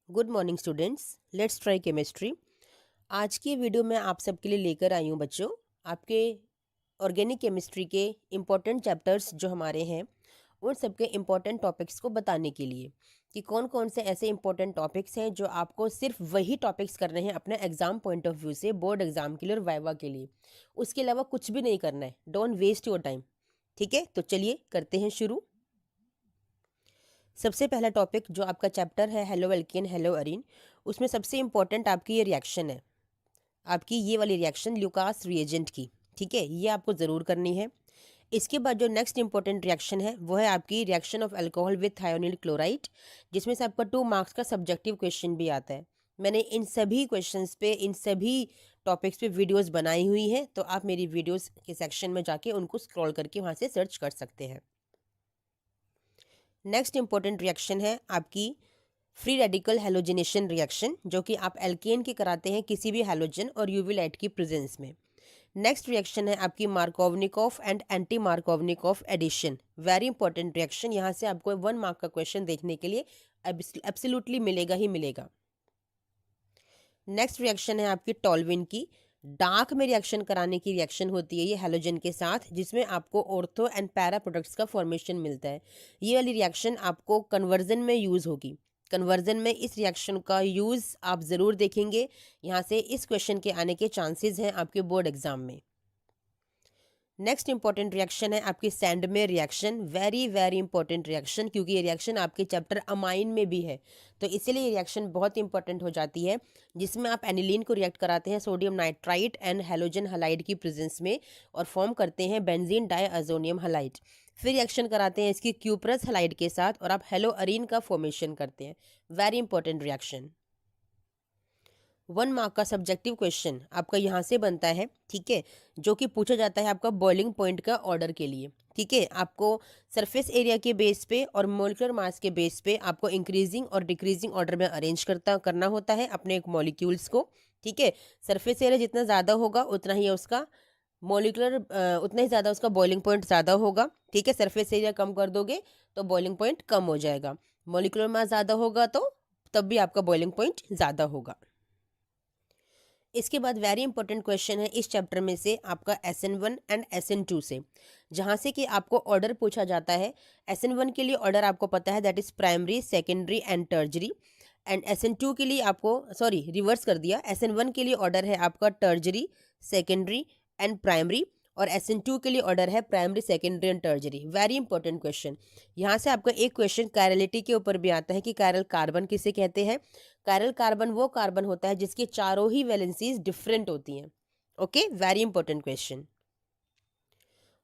Good morning students, let's try chemistry. आज की video में आप सबके लिए लेकर आई हूँ बच्चों, आपके ऑर्गेनिक केमिस्ट्री के इम्पॉर्टेंट चैप्टर्स जो हमारे हैं उन सबके इम्पॉर्टेंट टॉपिक्स को बताने के लिए कि कौन कौन से ऐसे इम्पॉर्टेंट टॉपिक्स हैं जो आपको सिर्फ वही टॉपिक्स करने हैं अपने एग्जाम पॉइंट ऑफ व्यू से, बोर्ड एग्जाम के लिए और वाइवा के लिए। उसके अलावा कुछ भी नहीं करना है। Don't waste your time. ठीक है, तो चलिए करते हैं शुरू। सबसे पहला टॉपिक जो आपका चैप्टर है हेलो एल्केन हेलो अरीन, उसमें सबसे इंपॉर्टेंट आपकी ये रिएक्शन है, आपकी ये वाली रिएक्शन ल्यूकास रिएजेंट की। ठीक है, ये आपको ज़रूर करनी है। इसके बाद जो नेक्स्ट इंपॉर्टेंट रिएक्शन है वो है आपकी reaction of alcohol with thionyl chloride, जिसमें से आपका 2 मार्क्स का सब्जेक्टिव क्वेश्चन भी आता है। मैंने इन सभी क्वेश्चंस पे, इन सभी टॉपिक्स पे वीडियोस बनाई हुई हैं, तो आप मेरी वीडियोस के सेक्शन में जाके उनको स्क्रॉल करके वहाँ से सर्च कर सकते हैं। नेक्स्ट इंपॉर्टेंट रिएक्शन है आपकी फ्री रेडिकल हेलोजिनेशन रिएक्शन, जो कि आप एल्केन के कराते हैं किसी भी हेलोजन और यूवी लाइट की प्रेजेंस में। नेक्स्ट रिएक्शन है आपकी Markovnikov and anti Markovnikov addition. Very important reaction, यहाँ से आपको 1 मार्क का क्वेश्चन देखने के लिए एब्सोल्युटली मिलेगा ही मिलेगा। नेक्स्ट रिएक्शन है आपकी टॉल्विन की। डार्क में रिएक्शन कराने की रिएक्शन होती है ये हेलोजन के साथ, जिसमें आपको ऑर्थो एंड पैरा प्रोडक्ट्स का फॉर्मेशन मिलता है। ये वाली रिएक्शन आपको कन्वर्जन में यूज़ होगी। कन्वर्जन में इस रिएक्शन का यूज़ आप ज़रूर देखेंगे। यहाँ से इस क्वेश्चन के आने के चांसेस हैं आपके बोर्ड एग्जाम में। नेक्स्ट इंपॉर्टेंट रिएक्शन है आपकी Sandmeyer reaction. Very very important reaction, क्योंकि ये रिएक्शन आपके चैप्टर अमाइन में भी है, तो इसीलिए ये रिएक्शन बहुत इंपॉर्टेंट हो जाती है, जिसमें आप एनिलीन को रिएक्ट कराते हैं sodium nitrite and halogen halide की प्रेजेंस में और फॉर्म करते हैं बेंजीन डाइअजोनियम हलाइड। फिर रिएक्शन कराते हैं इसकी क्यूप्रस हलाइड के साथ और आप हेलो अरीन का फॉर्मेशन करते हैं। Very important reaction. 1 मार्क का सब्जेक्टिव क्वेश्चन आपका यहाँ से बनता है। ठीक है, जो कि पूछा जाता है आपका बॉइलिंग पॉइंट का ऑर्डर के लिए। ठीक है, आपको सरफेस एरिया के बेस पे और मोलिकुलर मास के बेस पे आपको इंक्रीजिंग और डिक्रीजिंग ऑर्डर में अरेंज करना होता है अपने एक मॉलिक्यूल्स को। ठीक है, सरफेस एरिया जितना ज़्यादा होगा उतना ही उसका मॉलिकुलर उतना ही ज़्यादा उसका बॉइलिंग पॉइंट ज़्यादा होगा। ठीक है, सरफेस एरिया कम कर दोगे तो बॉइलिंग पॉइंट कम हो जाएगा। मॉलिकुलर मास ज़्यादा होगा तो तब भी आपका बॉइलिंग पॉइंट ज़्यादा होगा। इसके बाद वेरी इंपॉर्टेंट क्वेश्चन है इस चैप्टर में से आपका SN1 एंड SN2 से, जहाँ से कि आपको ऑर्डर पूछा जाता है। SN1 के लिए ऑर्डर आपको पता है, that is primary, secondary and टर्जरी। And SN2 के लिए आपको, सॉरी रिवर्स कर दिया, SN1 के लिए ऑर्डर है आपका टर्जरी, सेकेंडरी एंड प्राइमरी, और SN2 के लिए ऑर्डर है primary, secondary and टर्जरी। Very important question. यहाँ से आपका एक क्वेश्चन कायरलिटी के ऊपर भी आता है कि कायरल कार्बन किसे कहते हैं। कायरल कार्बन वो कार्बन होता है जिसकी चारों ही वैलेंसीज डिफरेंट होती हैं। Okay, very important question.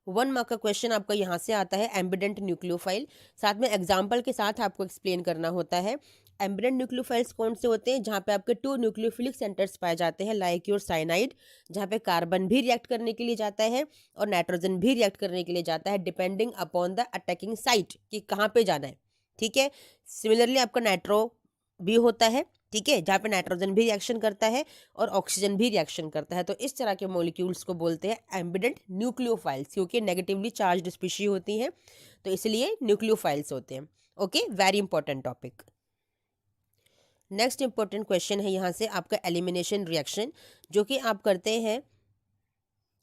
1 mark का क्वेश्चन आपका यहाँ से आता है एम्बिडेंट न्यूक्लियोफाइल। साथ में एग्जाम्पल के साथ आपको एक्सप्लेन करना होता है। एम्बिडेंट न्यूक्लियोफाइल्स कौन से होते हैं, जहाँ पे आपके 2 न्यूक्लियोफिलिक सेंटर्स पाए जाते हैं, लाइक योर साइनाइड, जहाँ पे कार्बन भी रिएक्ट करने के लिए जाता है और नाइट्रोजन भी रिएक्ट करने के लिए जाता है, depending upon the attacking site कि कहाँ पे जाना है। ठीक है, सिमिलरली आपका नाइट्रो भी होता है। ठीक है, जहाँ पे नाइट्रोजन भी रिएक्शन करता है और ऑक्सीजन भी रिएक्शन करता है, तो इस तरह के मॉलिक्यूल्स को बोलते हैं एम्बिडेंट न्यूक्लियोफाइल्स, क्योंकि नेगेटिवली चार्ज्ड स्पीशी होती हैं तो इसलिए न्यूक्लियोफाइल्स होते हैं। Okay, very important topic. Next important question है यहाँ से आपका एलिमिनेशन रिएक्शन, जो कि आप करते हैं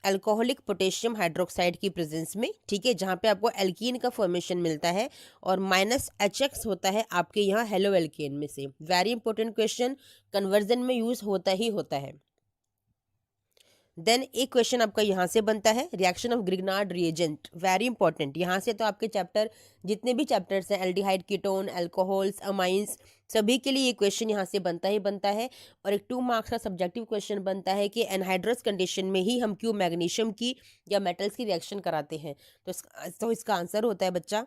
अल्कोहलिक पोटेशियम हाइड्रोक्साइड की प्रेजेंस में। ठीक है, जहाँ पे आपको एल्कीन का फॉर्मेशन मिलता है और -HX होता है आपके यहाँ हेलो एल्केन में से। वेरी इंपॉर्टेंट क्वेश्चन, कन्वर्जन में यूज होता ही होता है। देन एक क्वेश्चन आपका यहाँ से बनता है reaction of Grignard reagent. Very important. यहाँ से तो आपके चैप्टर, जितने भी चैप्टर्स हैं, एल्डिहाइड, कीटोन, अल्कोहल्स, अमाइंस, सभी के लिए ये क्वेश्चन यहाँ से बनता ही बनता है। और एक 2 मार्क्स का सब्जेक्टिव क्वेश्चन बनता है कि एनहाइड्रस कंडीशन में ही हम क्यों मैग्नीशियम की या मेटल्स की रिएक्शन कराते हैं। तो इसका आंसर होता है बच्चा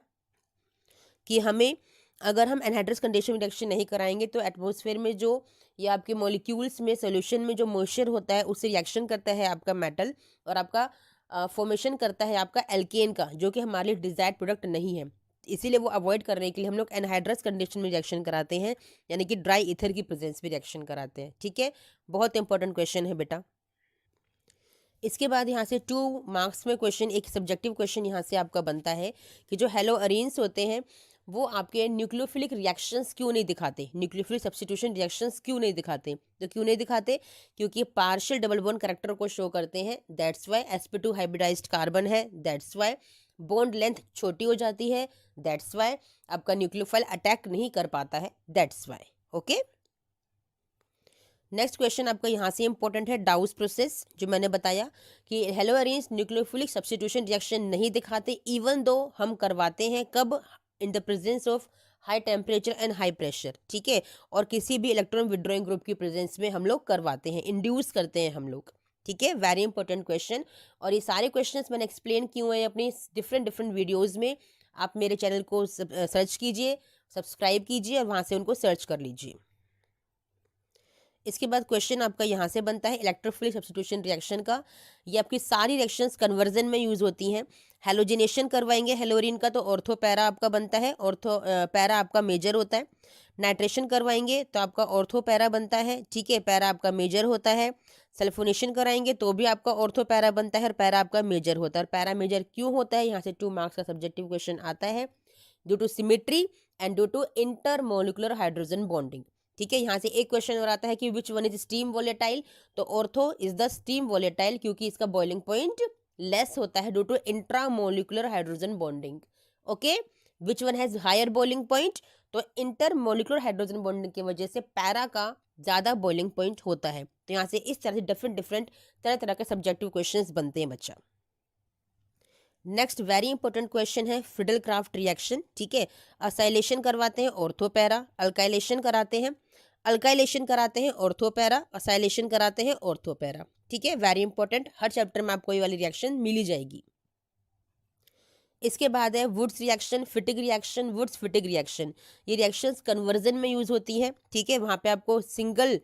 कि हमें, अगर हम एनहाइड्रस कंडीशन में रिएक्शन नहीं कराएंगे तो एटमॉस्फेयर में जो, या आपके मॉलिक्यूल्स में, सोल्यूशन में जो मॉइस्चर होता है उससे रिएक्शन करता है आपका मेटल और आपका फॉर्मेशन करता है आपका एल्केन का, जो कि हमारे लिए डिजायर्ड प्रोडक्ट नहीं है। इसीलिए वो अवॉइड करने के लिए हम लोग एनहाइड्रस कंडीशन में रिएक्शन कराते हैं, यानी कि ड्राई ईथर की प्रेजेंस में रिएक्शन कराते हैं। ठीक है, बहुत इंपॉर्टेंट क्वेश्चन है बेटा। इसके बाद यहाँ से 2 मार्क्स में क्वेश्चन, एक सब्जेक्टिव क्वेश्चन यहाँ से आपका बनता है कि जो हेलो अरीन्स होते हैं वो आपके न्यूक्लियोफिलिक रिएक्शंस क्यों नहीं दिखाते, न्यूक्लियोफिलिक सब्स्टिट्यूशन रिएक्शंस क्यों नहीं दिखाते? तो क्यों नहीं दिखाते? क्योंकि पार्शियल डबल बॉन्ड करैक्टर को शो करते हैं, that's why. sp2 hybridised carbon है, दैट्स वाई। बॉन्ड लेंथ छोटी हो जाती है, दैट्स वाई। आपका न्यूक्लियोफाइल अटैक नहीं कर पाता है, that's why. Okay, next question आपका यहाँ से इंपॉर्टेंट है, डाउस प्रोसेस, जो मैंने बताया कि hello arrange nucleophilic substitution reaction नहीं दिखाते, इवन दो हम करवाते हैं, कब? In the presence of high temperature and high pressure, ठीक है, और किसी भी इलेक्ट्रॉन विड्रॉइंग ग्रुप की प्रेजेंस में हम लोग करवाते हैं, इंड्यूस करते हैं हम लोग, ठीक है। वेरी इंपॉर्टेंट क्वेश्चन, और ये सारे क्वेश्चंस मैंने एक्सप्लेन किए हुए हैं अपनी डिफरेंट डिफरेंट वीडियोज़ में। आप मेरे चैनल को सर्च कीजिए, सब्सक्राइब कीजिए और वहाँ से उनको सर्च कर लीजिए। इसके बाद क्वेश्चन आपका यहाँ से बनता है इलेक्ट्रोफिलिक सब्स्टिट्यूशन रिएक्शन का। ये आपकी सारी रिएक्शंस कन्वर्जन में यूज़ होती हैं। हेलोजिनेशन करवाएंगे हेलोरिन का, तो ऑर्थो पैरा आपका बनता है, ऑर्थो पैरा आपका मेजर होता है। नाइट्रेशन करवाएंगे तो आपका ऑर्थो पैरा बनता है, ठीक है, पैरा आपका मेजर होता है। सल्फोनेशन कराएंगे तो भी आपका ऑर्थो पैरा बनता है और पैरा आपका मेजर होता है। और पैरा मेजर क्यों होता है, यहाँ से 2 मार्क्स का सब्जेक्टिव क्वेश्चन आता है, due to symmetry and due to intermolecular hydrogen bonding, ठीक है। यहाँ से एक क्वेश्चन और आता है कि which one is steam volatile, तो ortho is the steam volatile, क्योंकि इसका बॉइलिंग पॉइंट लेस होता है due to intramolecular hydrogen bonding. Okay, which one has higher boiling point, तो इंटरमोलिकुलर हाइड्रोजन बॉन्डिंग की वजह से पैरा का ज्यादा बॉइलिंग पॉइंट होता है। तो यहाँ से इस तरह से डिफरेंट डिफरेंट तरह तरह के सब्जेक्टिव क्वेश्चंस बनते हैं बच्चा। नेक्स्ट वेरी इंपॉर्टेंट क्वेश्चन है फ्रिडल क्राफ्ट रिएक्शन, ठीक है। असाइलेशन करवाते हैं ऑर्थो पैरा, अल्काइलेशन कराते हैं, अल्काइलेशन कराते हैं ऑर्थो पैरा, असाइलेशन कराते हैं ऑर्थो पैरा, ठीक है। वेरी इंपॉर्टेंट, हर चैप्टर में आपको ये वाली रिएक्शन मिली जाएगी। इसके बाद है Wurtz reaction, Fittig reaction, Wurtz Fittig reaction. ये रिएक्शंस कन्वर्जन में यूज होती हैं, ठीक है। वहाँ पे आपको सिंगल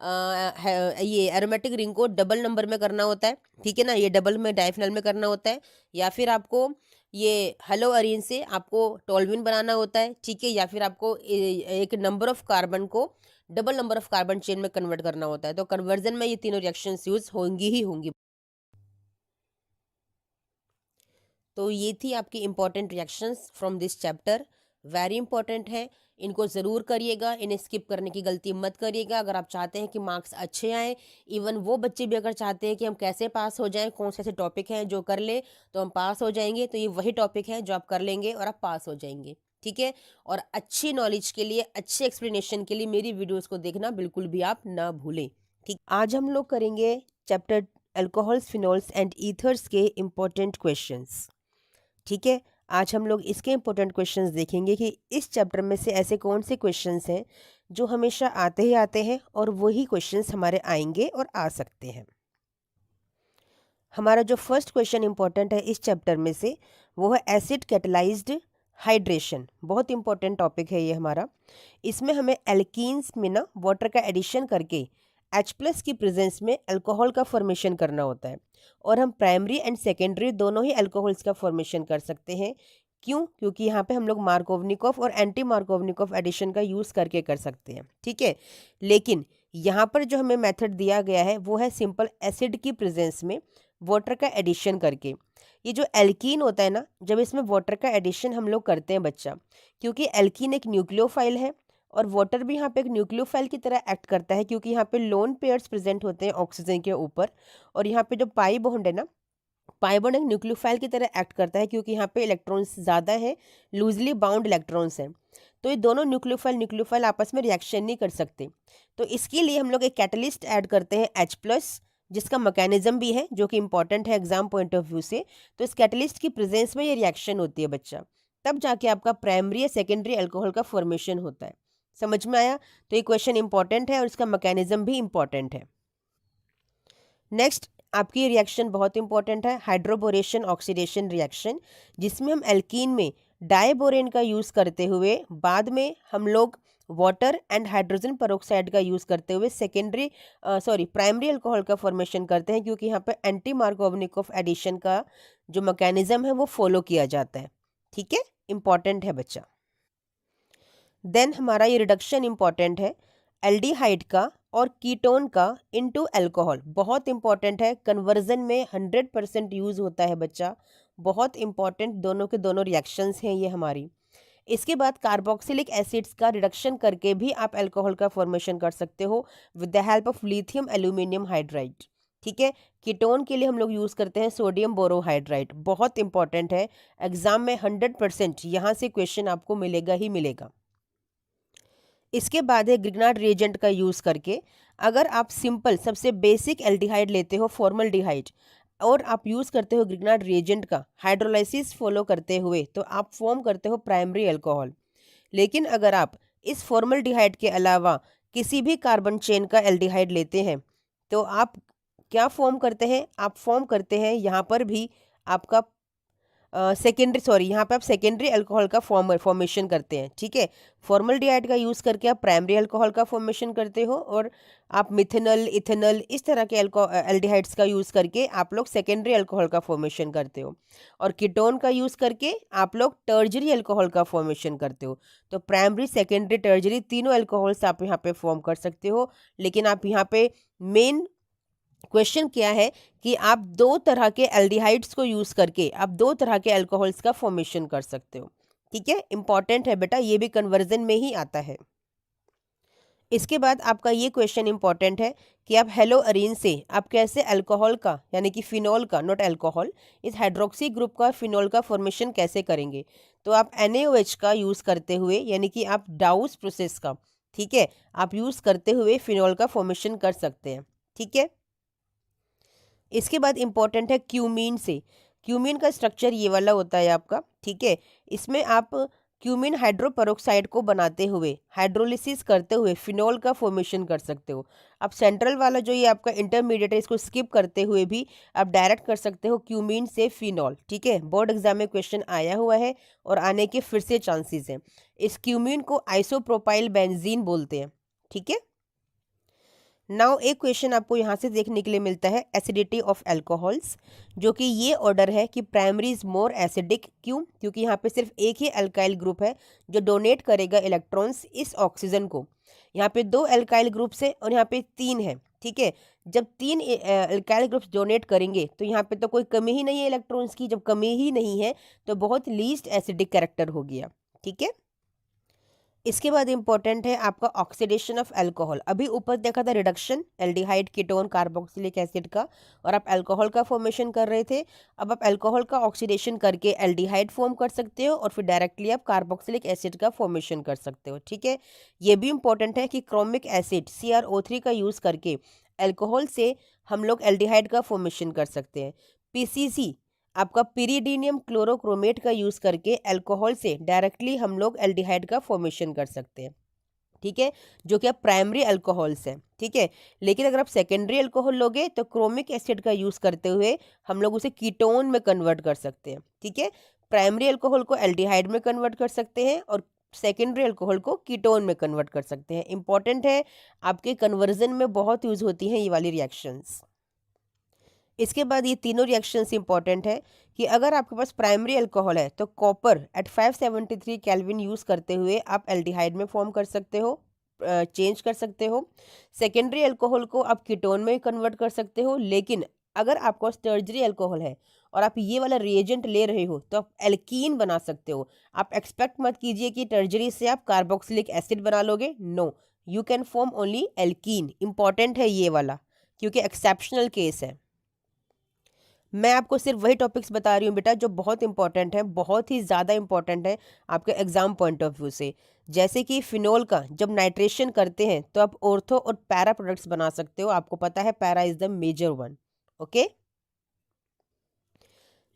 ये एरोमेटिक रिंग को डबल नंबर में करना होता है, ठीक है ना, ये डबल में डायफिनल में करना होता है, या फिर आपको ये हेलो अरीन से आपको टोल्विन बनाना होता है, ठीक है, या फिर आपको एक नंबर ऑफ कार्बन को double number of carbon chain में कन्वर्ट करना होता है। तो कन्वर्जन में ये तीनों रिएक्शंस यूज होंगी ही होंगी। तो ये थी आपकी important reactions from this chapter, very important है, इनको ज़रूर करिएगा, इन्हें स्किप करने की गलती मत करिएगा। अगर आप चाहते हैं कि मार्क्स अच्छे आएँ, इवन वो बच्चे भी अगर चाहते हैं कि हम कैसे पास हो जाएं, कौन से ऐसे टॉपिक हैं जो कर ले तो हम पास हो जाएंगे, तो ये वही टॉपिक है जो आप कर लेंगे और आप पास हो जाएंगे, ठीक है। और अच्छी नॉलेज के लिए, अच्छे एक्सप्लेनेशन के लिए मेरी वीडियोज़ को देखना बिल्कुल भी आप ना भूलें, ठीक। आज हम लोग करेंगे chapter alcohols, phenols and ethers के इम्पोर्टेंट क्वेश्चंस, ठीक है। आज हम लोग इसके इम्पोर्टेंट क्वेश्चंस देखेंगे कि इस चैप्टर में से ऐसे कौन से क्वेश्चंस हैं जो हमेशा आते ही आते हैं और वही क्वेश्चंस हमारे आएंगे और आ सकते हैं। हमारा जो फर्स्ट क्वेश्चन इम्पोर्टेंट है इस चैप्टर में से वो है एसिड कैटलाइज्ड हाइड्रेशन। बहुत इंपॉर्टेंट टॉपिक है ये हमारा। इसमें हमें एल्कीन्स में ना वाटर का एडिशन करके H+ की प्रेजेंस में अल्कोहल का फॉर्मेशन करना होता है, और हम प्राइमरी एंड सेकेंडरी दोनों ही अल्कोहल्स का फॉर्मेशन कर सकते हैं। क्यों? क्योंकि यहाँ पे हम लोग मार्कोवनिकॉफ और एंटी मार्कोवनिकॉफ एडिशन का यूज़ करके कर सकते हैं, ठीक है। लेकिन यहाँ पर जो हमें मेथड दिया गया है वो है सिंपल एसिड की प्रेजेंस में वाटर का एडिशन करके। ये जो एल्कीन होता है ना, जब इसमें वाटर का एडिशन हम लोग करते हैं बच्चा, क्योंकि एल्कीन एक न्यूक्लियोफाइल है और वाटर भी यहाँ पे एक न्यूक्लियोफाइल की तरह एक्ट करता है, क्योंकि यहाँ पे लोन पेयर्स प्रेजेंट होते हैं ऑक्सीजन के ऊपर, और यहाँ पे जो पाई बॉन्ड है ना, पाई बॉन्ड एक न्यूक्लियोफाइल की तरह एक्ट करता है, क्योंकि यहाँ पे इलेक्ट्रॉन्स ज़्यादा हैं, लूजली बाउंड इलेक्ट्रॉन्स हैं। तो ये दोनों न्यूक्लियोफाइल आपस में रिएक्शन नहीं कर सकते। तो इसके लिए हम लोग एक कैटलिस्ट ऐड करते हैं H+, जिसका मैकेनिज्म भी है जो कि इंपॉर्टेंट है एग्जाम पॉइंट ऑफ व्यू से। तो इस कैटलिस्ट की प्रेजेंस में ये रिएक्शन होती है बच्चा, तब जाके आपका प्राइमरी या सेकेंडरी अल्कोहल का फॉर्मेशन होता है। समझ में आया? तो ये क्वेश्चन इंपॉर्टेंट है और इसका मैकेनिज्म भी इंपॉर्टेंट है। नेक्स्ट आपकी रिएक्शन बहुत इंपॉर्टेंट है, हाइड्रोबोरेशन ऑक्सीडेशन रिएक्शन, जिसमें हम एल्कीन में डाइबोरेन का यूज़ करते हुए बाद में हम लोग वाटर एंड हाइड्रोजन पेरोक्साइड का यूज़ करते हुए प्राइमरी अल्कोहल का फॉर्मेशन करते हैं, क्योंकि यहाँ पे एंटी मार्कोवनिकॉफ एडिशन का जो मैकेनिज्म है वो फॉलो किया जाता है, ठीक है। इंपॉर्टेंट है बच्चा। देन हमारा ये रिडक्शन इंपॉर्टेंट है एल्डिहाइड का और कीटोन का इनटू अल्कोहल, बहुत इंपॉर्टेंट है। कन्वर्जन में 100% यूज़ होता है बच्चा, बहुत इंपॉर्टेंट। दोनों के दोनों रिएक्शंस हैं ये हमारी। इसके बाद कार्बोक्सिलिक एसिड्स का रिडक्शन करके भी आप अल्कोहल का फॉर्मेशन कर सकते हो with the help of lithium aluminium hydride. ठीक है, कीटोन के लिए हम लोग यूज़ करते हैं सोडियम बोरोहाइड्राइड, बहुत इंपॉर्टेंट है, एग्जाम में 100% यहाँ से क्वेश्चन आपको मिलेगा ही मिलेगा। इसके बाद है ग्रिग्नार्ड रिएजेंट का यूज़ करके, अगर आप सिंपल सबसे बेसिक एल्डिहाइड लेते हो फॉर्मल्डिहाइड और आप यूज़ करते हो ग्रिग्नार्ड रिएजेंट का हाइड्रोलाइसिस फॉलो करते हुए, तो आप फॉर्म करते हो प्राइमरी अल्कोहल। लेकिन अगर आप इस फॉर्मल्डिहाइड के अलावा किसी भी कार्बन चेन का एल्डिहाइड लेते हैं तो आप क्या फॉर्म करते हैं, आप फॉर्म करते हैं यहाँ पर भी आपका यहाँ पे आप सेकेंडरी अल्कोहल का फॉर्मेशन करते हैं। ठीक है, फॉर्मल्डिहाइड का यूज़ करके आप प्राइमरी अल्कोहल का फॉर्मेशन करते हो और आप मिथेनॉल, इथेनॉल इस तरह के एल्डिहाइड्स का यूज़ करके आप लोग सेकेंडरी अल्कोहल का फॉर्मेशन करते हो, और कीटोन का यूज़ करके आप लोग टर्जरी अल्कोहल का फॉर्मेशन करते हो। तो प्राइमरी, सेकेंडरी, टर्जरी तीनों अल्कोहल्स आप यहाँ पे फॉर्म कर सकते हो। लेकिन आप यहाँ पे मेन क्वेश्चन क्या है कि आप दो तरह के एल्डिहाइड्स को यूज करके आप दो तरह के अल्कोहल्स का फॉर्मेशन कर सकते हो। ठीक है, इंपॉर्टेंट है बेटा, ये भी कन्वर्जन में ही आता है। इसके बाद आपका ये क्वेश्चन इंपॉर्टेंट है कि आप हेलो अरीन से आप कैसे अल्कोहल का, यानी कि फिनॉल का, नॉट अल्कोहल, इस हाइड्रोक्सी ग्रुप का फिनॉल का फॉर्मेशन कैसे करेंगे। तो आप NaOH का यूज़ करते हुए, यानी कि आप डाउस प्रोसेस का, ठीक है, आप यूज़ करते हुए फिनॉल का फॉर्मेशन कर सकते हैं। ठीक है, इसके बाद इंपॉर्टेंट है क्यूमीन से। क्यूमीन का स्ट्रक्चर ये वाला होता है आपका। ठीक है, इसमें आप क्यूमीन हाइड्रोपेरोक्साइड को बनाते हुए, हाइड्रोलिसिस करते हुए फिनॉल का फॉर्मेशन कर सकते हो। आप सेंट्रल वाला जो ये आपका इंटरमीडिएट है, इसको स्किप करते हुए भी आप डायरेक्ट कर सकते हो क्यूमीन से फिनॉल। ठीक है, बोर्ड एग्जाम में क्वेश्चन आया हुआ है और आने के फिर से चांसेस हैं। इस क्यूमीन को आइसोप्रोपाइल बेंजीन बोलते हैं। ठीक है, नाउ एक क्वेश्चन आपको यहाँ से देखने के लिए मिलता है एसिडिटी ऑफ अल्कोहल्स, जो कि ये ऑर्डर है कि प्राइमरी इज मोर एसिडिक। क्यों? क्योंकि यहाँ पे सिर्फ एक ही अल्काइल ग्रुप है जो डोनेट करेगा इलेक्ट्रॉन्स इस ऑक्सीजन को। यहाँ पे दो अल्काइल ग्रुप्स है और यहाँ पे तीन है। ठीक है, जब तीन अल्काइल ग्रुप्स डोनेट करेंगे तो यहाँ पे तो कोई कमी ही नहीं है इलेक्ट्रॉन्स की। जब कमी ही नहीं है तो बहुत लीस्ट एसिडिक कैरेक्टर हो गया। ठीक है, इसके बाद इंपॉर्टेंट है आपका ऑक्सीडेशन ऑफ अल्कोहल। अभी ऊपर देखा था reduction, aldehyde, ketone, carboxylic acid का, और आप अल्कोहल का फॉर्मेशन कर रहे थे। अब आप अल्कोहल का ऑक्सीडेशन करके एल्डिहाइड फॉर्म कर सकते हो और फिर डायरेक्टली आप कार्बोक्सिलिक एसिड का फॉर्मेशन कर सकते हो। ठीक है, ये भी इंपॉर्टेंट है कि क्रोमिक एसिड CrO3 का यूज़ करके अल्कोहल से हम लोग एल्डिहाइड का फॉर्मेशन कर सकते हैं। PCC आपका पिरीडीनियम क्लोरोक्रोमेट का यूज़ करके अल्कोहल से डायरेक्टली हम लोग एल्डिहाइड का फॉर्मेशन कर सकते हैं। ठीक है, जो कि आप प्राइमरी अल्कोहल्स हैं। ठीक है, लेकिन अगर आप सेकेंडरी अल्कोहल लोगे तो क्रोमिक एसिड का यूज़ करते हुए हम लोग उसे कीटोन में कन्वर्ट कर सकते हैं। ठीक है, प्राइमरी अल्कोहल को एल्डिहाइड में कन्वर्ट कर सकते हैं और सेकेंडरी अल्कोहल को कीटोन में कन्वर्ट कर सकते हैं। इंपॉर्टेंट है, आपके कन्वर्जन में बहुत यूज़ होती हैं ये वाली रिएक्शंस। इसके बाद ये तीनों रिएक्शंस इंपॉर्टेंट है कि अगर आपके पास प्राइमरी अल्कोहल है तो कॉपर एट 573 केल्विन यूज़ करते हुए आप एल्डिहाइड में फॉर्म कर सकते हो, चेंज कर सकते हो। सेकेंडरी अल्कोहल को आप कीटोन में कन्वर्ट कर सकते हो। लेकिन अगर आपको टर्जरी अल्कोहल है और आप ये वाला रिएजेंट ले रहे हो तो आप एल्कीन बना सकते हो। आप एक्सपेक्ट मत कीजिए कि टर्जरी से आप कार्बोक्सिलिक एसिड बना लोगे। No, you can form only alkene. Important है ये वाला क्योंकि एक्सेप्शनल केस है। मैं आपको सिर्फ वही टॉपिक्स बता रही हूँ बेटा जो बहुत इंपॉर्टेंट है, बहुत ही ज़्यादा इंपॉर्टेंट है आपके एग्जाम पॉइंट ऑफ व्यू से। जैसे कि फिनोल का जब नाइट्रेशन करते हैं तो आप ऑर्थो और पैरा प्रोडक्ट्स बना सकते हो। आपको पता है para is the major one. Okay,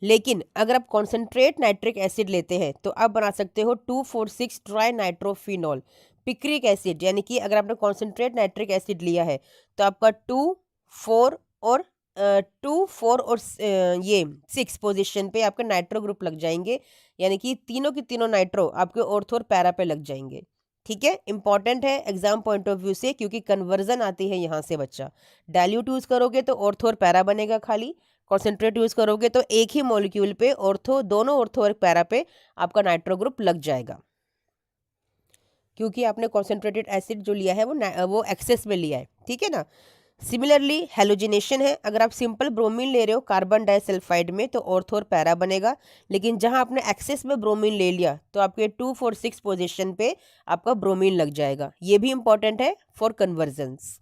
लेकिन अगर आप कॉन्सेंट्रेट नाइट्रिक एसिड लेते हैं तो आप बना सकते हो 2,4,6 ट्राई नाइट्रोफिनॉल। पिक्रिक एसिड, यानी कि अगर आपने कॉन्सेंट्रेट नाइट्रिक एसिड लिया है तो आपका 2, 4 और 2, 4 और ये 6 पोजीशन पे आपके नाइट्रो ग्रुप लग जाएंगे, यानी कि तीनों की तीनों नाइट्रो आपके ऑर्थो और पैरा पे लग जाएंगे। ठीक है, इंपॉर्टेंट है एग्जाम पॉइंट ऑफ व्यू से क्योंकि कन्वर्जन आती है यहाँ से बच्चा। डाइल्यूट यूज करोगे तो ऑर्थो और पैरा बनेगा खाली, कॉन्सेंट्रेट यूज करोगे तो एक ही मॉलिक्यूल पे ऑर्थो, दोनों ऑर्थो और पैरा पे आपका नाइट्रो ग्रुप लग जाएगा, क्योंकि आपने कॉन्सेंट्रेटेड एसिड जो लिया है वो एक्सेस में लिया है। ठीक है ना। सिमिलरली हेलोजिनेशन है, अगर आप सिंपल ब्रोमीन ले रहे हो कार्बन डाइसल्फाइड में तो ऑर्थो और पैरा बनेगा, लेकिन जहां आपने एक्सेस में ब्रोमीन ले लिया तो आपके 2, 4, 6 पोजीशन पे आपका ब्रोमीन लग जाएगा। ये भी इंपॉर्टेंट है फॉर कन्वर्जन्स।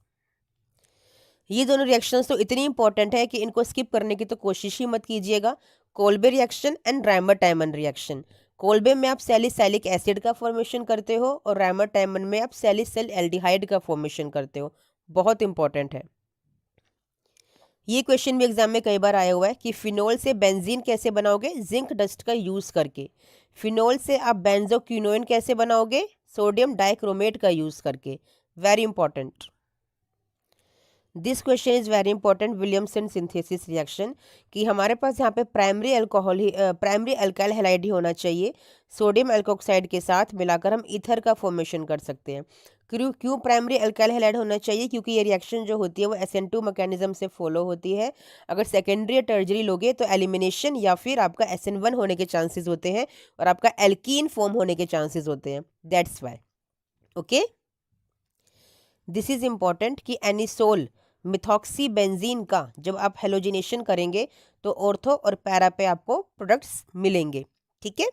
ये दोनों रिएक्शंस तो इतनी इंपॉर्टेंट है कि इनको स्किप करने की तो कोशिश ही मत कीजिएगा। Kolbe reaction and rammer टाइमन reaction. Kolbe में आप सैलिसाइलिक एसिड का फॉर्मेशन करते हो और रैमर टाइमन में आप सैलिसिल एल्डिहाइड का फॉर्मेशन करते हो। बहुत इंपॉर्टेंट है। ये क्वेश्चन भी एग्जाम में कई बार आया हुआ है कि फिनोल से बेंजीन कैसे बनाओगे, जिंक डस्ट का यूज करके। फिनोल से आप बेंजोक्विनोन कैसे बनाओगे, सोडियम डाइक्रोमेट का यूज करके। Very important. This question is very important, Williamson synthesis reaction, कि हमारे पास यहाँ पे प्राइमरी अल्कोहल ही प्राइमरी अल्काइल हैलाइड ही होना चाहिए। सोडियम एल्कोक्साइड के साथ मिलाकर हम ईथर का फॉर्मेशन कर सकते हैं। क्यों क्यों प्राइमरी अल्काइल हैलाइड होना चाहिए? क्योंकि ये रिएक्शन जो होती है वो SN2 मैकेनिज्म से फॉलो होती है। अगर सेकेंडरी या टर्जरी लोगे तो एलिमिनेशन या फिर आपका SN1 होने के चांसेस होते हैं और आपका एल्कीन फॉर्म होने के चांसेस होते हैं। That's why. Okay, this is important कि एनिसोल मिथॉक्सी बेंजीन का जब आप हेलोजिनेशन करेंगे तो ऑर्थो और पैरा पे आपको प्रोडक्ट्स मिलेंगे। ठीक है।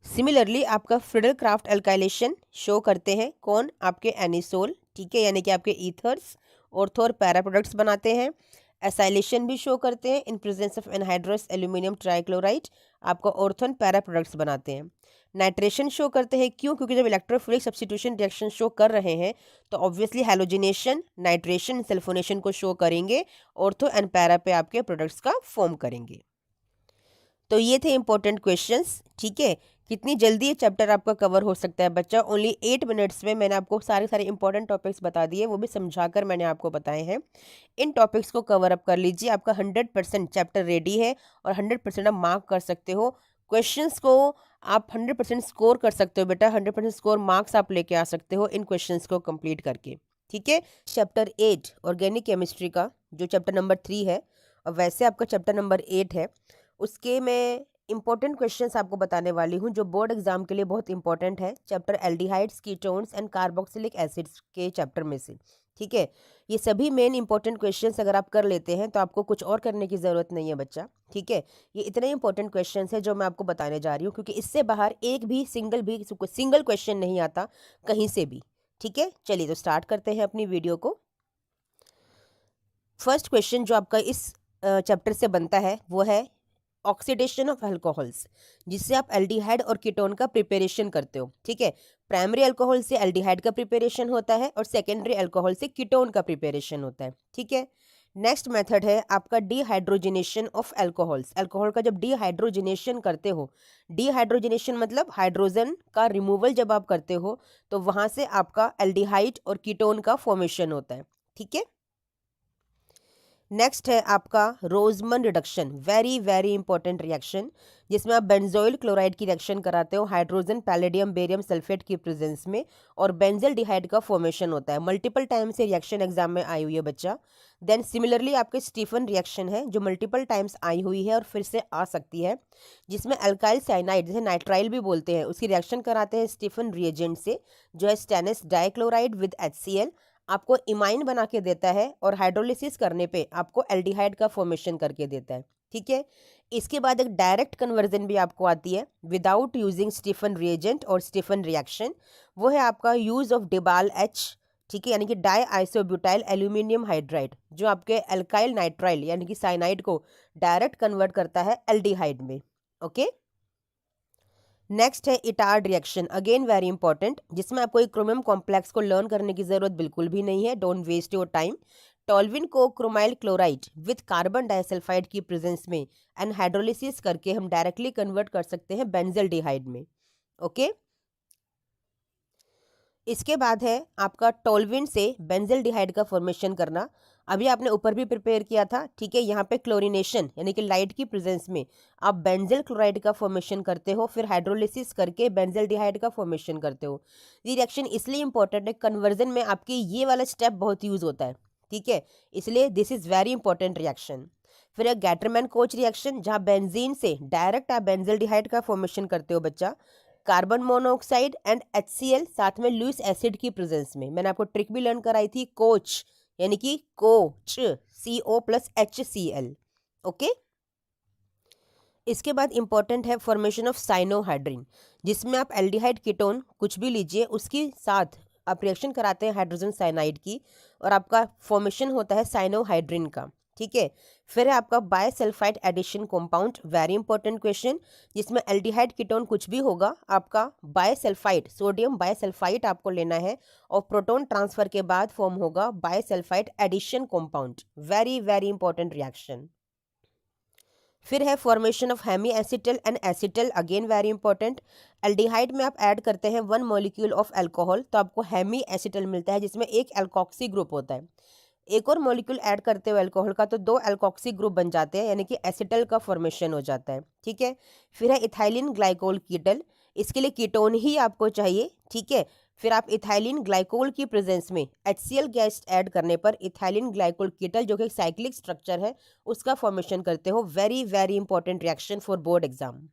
सिमिलरली आपका फ्रिडल क्राफ्ट अल्काइलेशन शो करते हैं कौन? आपके एनिसोल। ठीक है, यानी कि आपके ईथर्स ऑर्थो और पैरा प्रोडक्ट्स बनाते हैं। एसाइलेशन भी शो करते हैं in presence of anhydrous aluminium trichloride, आपका ऑर्थो एंड पैरा प्रोडक्ट्स बनाते हैं। नाइट्रेशन शो करते हैं, क्यों? क्योंकि जब इलेक्ट्रोफिलिक सब्स्टिट्यूशन रिएक्शन शो कर रहे हैं तो ऑब्वियसली हैलोजिनेशन, नाइट्रेशन, सल्फोनेशन को शो करेंगे, ऑर्थो एंड पैरा पे आपके प्रोडक्ट्स का फॉर्म करेंगे। तो ये थे इंपॉर्टेंट क्वेश्चंस। ठीक है, कितनी जल्दी ये चैप्टर आपका कवर हो सकता है बच्चा? ओनली 8 मिनट्स में मैंने आपको सारे इंपॉर्टेंट टॉपिक्स बता दिए, वो भी समझाकर मैंने आपको बताए हैं। इन टॉपिक्स को कवर अप कर लीजिए, आपका 100% चैप्टर रेडी है और 100% आप मार्क कर सकते हो। क्वेश्चंस को आप 100% स्कोर कर सकते हो बेटा, 100% स्कोर मार्क्स आप लेके आ सकते हो इन क्वेश्चंस को कंप्लीट करके। ठीक है, चैप्टर 8 ऑर्गेनिक केमिस्ट्री का जो चैप्टर नंबर 3 है और वैसे आपका चैप्टर नंबर 8 है, उसके मैं इंपॉर्टेंट क्वेश्चंस आपको बताने वाली हूँ जो बोर्ड एग्जाम के लिए बहुत इंपॉर्टेंट है। Chapter aldehydes, ketones and carboxylic acids के चैप्टर में से। ठीक है, ये सभी मेन इंपॉर्टेंट क्वेश्चंस अगर आप कर लेते हैं तो आपको कुछ और करने की ज़रूरत नहीं है बच्चा। ठीक है, ये इतने इंपॉर्टेंट क्वेश्चंस है जो मैं आपको बताने जा रही हूँ, क्योंकि इससे बाहर एक भी सिंगल क्वेश्चन नहीं आता कहीं से भी। ठीक है, चलिए तो स्टार्ट करते हैं अपनी वीडियो को। फर्स्ट क्वेश्चन जो आपका इस चैप्टर से बनता है वो है ऑक्सीडेशन ऑफ अल्कोहल्स, जिससे आप एल्डिहाइड और कीटोन का प्रिपरेशन करते हो। ठीक है, प्राइमरी अल्कोहल से एल्डिहाइड का प्रिपरेशन होता है और सेकेंडरी अल्कोहल से कीटोन का प्रिपरेशन होता है। ठीक है, नेक्स्ट मेथड है आपका डिहाइड्रोजिनेशन ऑफ अल्कोहल्स। अल्कोहल का जब डिहाइड्रोजिनेशन करते हो, डिहाइड्रोजिनेशन मतलब हाइड्रोजन का रिमूवल जब आप करते हो तो वहां से आपका एल्डिहाइड और कीटोन का फॉर्मेशन होता है। ठीक है, नेक्स्ट है आपका रोजमन रिडक्शन, वेरी इंपॉर्टेंट रिएक्शन, जिसमें आप बेंजोइल क्लोराइड की रिएक्शन कराते हो हाइड्रोजन पैलेडियम बेरियम सल्फेट की प्रेजेंस में और बेंजल डिहाइड का फॉर्मेशन होता है। मल्टीपल टाइम से रिएक्शन एग्जाम में आई हुई है बच्चा। देन सिमिलरली आपके स्टीफन रिएक्शन है जो मल्टीपल टाइम्स आई हुई है और फिर से आ सकती है, जिसमें अल्काइल साइनाइड जिसे नाइट्राइल भी बोलते हैं उसकी रिएक्शन कराते हैं स्टीफन रिएजेंट से, जो है स्टेनस डाइक्लोराइड विद HCl, आपको इमाइन बना के देता है और हाइड्रोलिसिस करने पे आपको एल्डिहाइड का फॉर्मेशन करके देता है। ठीक है, इसके बाद एक डायरेक्ट कन्वर्जन भी आपको आती है विदाउट यूजिंग स्टीफन रिएजेंट और स्टीफन रिएक्शन, वो है आपका यूज ऑफ डिबाल H। ठीक है, यानी कि डाई आइसोब्यूटाइल एल्यूमिनियम हाइड्राइड, जो आपके अल्काइल नाइट्राइल यानी कि साइनाइड को डायरेक्ट कन्वर्ट करता है एल्डिहाइड में। ओके, नेक्स्ट है Etard reaction, again very important, जिसमें आपको एक क्रोमियम कॉम्प्लेक्स को लर्न करने की जरूरत बिल्कुल भी नहीं है, डोंट वेस्ट योर टाइम। टॉल्विन को chromyl chloride with carbon disulphide की प्रेजेंस में एनहाइड्रोलिसिस करके हम डायरेक्टली कन्वर्ट कर सकते हैं बेंजल्डिहाइड में। ओके, इसके बाद है आपका टोल्विन से बेंजल्डिहाइड का फॉर्मेशन करना। अभी आपने ऊपर भी प्रिपेयर किया था। ठीक है, यहाँ पे क्लोरिनेशन यानी कि लाइट की प्रेजेंस में आप बेंजल क्लोराइड का फॉर्मेशन करते हो, फिर हाइड्रोलिसिस करके बेंजल्डिहाइड का फॉर्मेशन करते हो। ये रिएक्शन इसलिए इंपॉर्टेंट है, कन्वर्जन में आपकी ये वाला स्टेप बहुत यूज होता है। ठीक है, इसलिए this is very important reaction. फिर एक गैटरमैन कोच रिएक्शन, जहाँ बेंजीन से डायरेक्ट आप बेंजल्डिहाइड का फॉर्मेशन करते हो बच्चा, कार्बन मोनोऑक्साइड एंड HCl साथ में लुइस एसिड की प्रेजेंस में। मैंने आपको ट्रिक भी लर्न कराई थी, कोच यानी कि कोच, CO+HCl। ओके। इसके बाद इंपॉर्टेंट है फॉर्मेशन ऑफ साइनोहाइड्रिन, जिसमें आप एल्डिहाइड कीटोन कुछ भी लीजिए, उसके साथ आप रिएक्शन कराते हैं हाइड्रोजन साइनाइड की, और आपका फॉर्मेशन होता है साइनोहाइड्रिन का। ठीक है। फिर है आपका bisulphite addition compound, very important question, जिसमें एल्डिहाइड कीटोन कुछ भी होगा, आपका बायसल्फाइड, सोडियम बायसल्फाइड आपको लेना है, और प्रोटॉन ट्रांसफर के बाद फॉर्म होगा bisulphite addition compound. Very very important reaction. फिर है formation of hemi acetal and acetal, again very important. Aldehyde में आप ऐड करते हैं 1 मॉलिक्यूल ऑफ अल्कोहल, तो आपको हेमी एसिटल मिलता है, जिसमें एक एल्कोक्सी ग्रुप होता है। एक और मॉलिक्यूल ऐड करते हो अल्कोहल का, तो 2 एल्कोक्सी ग्रुप बन जाते हैं, यानी कि एसिटल का फॉर्मेशन हो जाता है। ठीक है। फिर है इथाइलिन ग्लाइकोल कीटल, इसके लिए कीटोन ही आपको चाहिए। ठीक है। फिर आप इथाइलिन ग्लाइकोल की प्रेजेंस में HCl गैस ऐड करने पर इथाइलिन ग्लाइकोल कीटल, जो कि एक साइक्लिक स्ट्रक्चर है, उसका फॉर्मेशन करते हो। Very very important reaction for board exam.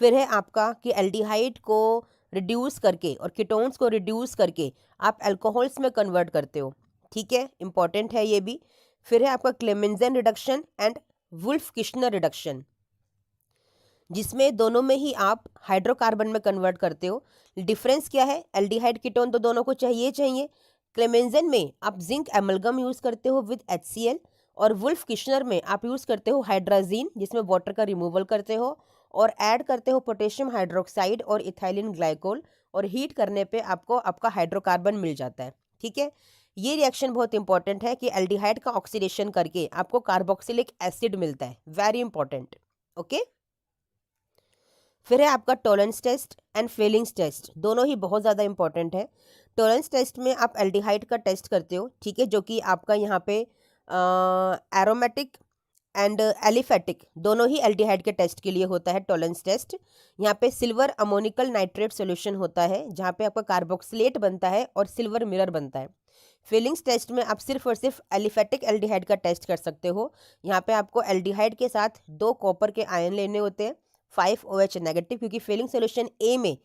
फिर है आपका कि एल्डिहाइड को रिड्यूस करके और कीटोन्स को रिड्यूस करके आप अल्कोहल्स में कन्वर्ट करते हो। ठीक है, इंपॉर्टेंट है ये भी। फिर है आपका Clemmensen reduction and Wolff Kishner reduction, जिसमें दोनों में ही आप हाइड्रोकार्बन में कन्वर्ट करते हो। डिफरेंस क्या है? एल्डिहाइड कीटोन तो दोनों को चाहिए चाहिए। क्लेमेंजन में आप जिंक एमलगम यूज करते हो विद HCl, और वुल्फ किश्नर में आप यूज करते हो हाइड्राजीन, जिसमें वाटर का रिमूवल करते हो, और ऐड करते हो पोटेशियम हाइड्रोक्साइड और इथाइलिन ग्लाइकोल, और हीट करने पे आपको आपका हाइड्रोकार्बन मिल जाता है। ठीक है। ये रिएक्शन बहुत इंपॉर्टेंट है कि एल्डिहाइड का ऑक्सीडेशन करके आपको कार्बोक्सिलिक एसिड मिलता है। Very important. ओके। फिर है आपका Tollens test and Fehling's test, दोनों ही बहुत ज़्यादा इंपॉर्टेंट है। टॉलरेंस टेस्ट में आप एल्डिहाइड का टेस्ट करते हो, ठीक है, जो कि आपका यहाँ पे एरोमेटिक एंड एलिफेटिक दोनों ही एल्डिहाइड के टेस्ट के लिए होता है टॉलरेंस टेस्ट। यहाँ पे सिल्वर अमोनिकल नाइट्रेट सॉल्यूशन होता है, जहाँ पे आपका कार्बोक्सिलेट बनता है और सिल्वर मिरर बनता है। फीलिंग्स टेस्ट में आप सिर्फ और सिर्फ एलिफेटिक एल्डिहाइड का टेस्ट कर सकते हो। यहाँ पे आपको एल्डिहाइड के साथ 2 कॉपर के आयन लेने होते हैं, 5OH नेगेटिव, क्योंकि फीलिंग सोल्यूशन ए में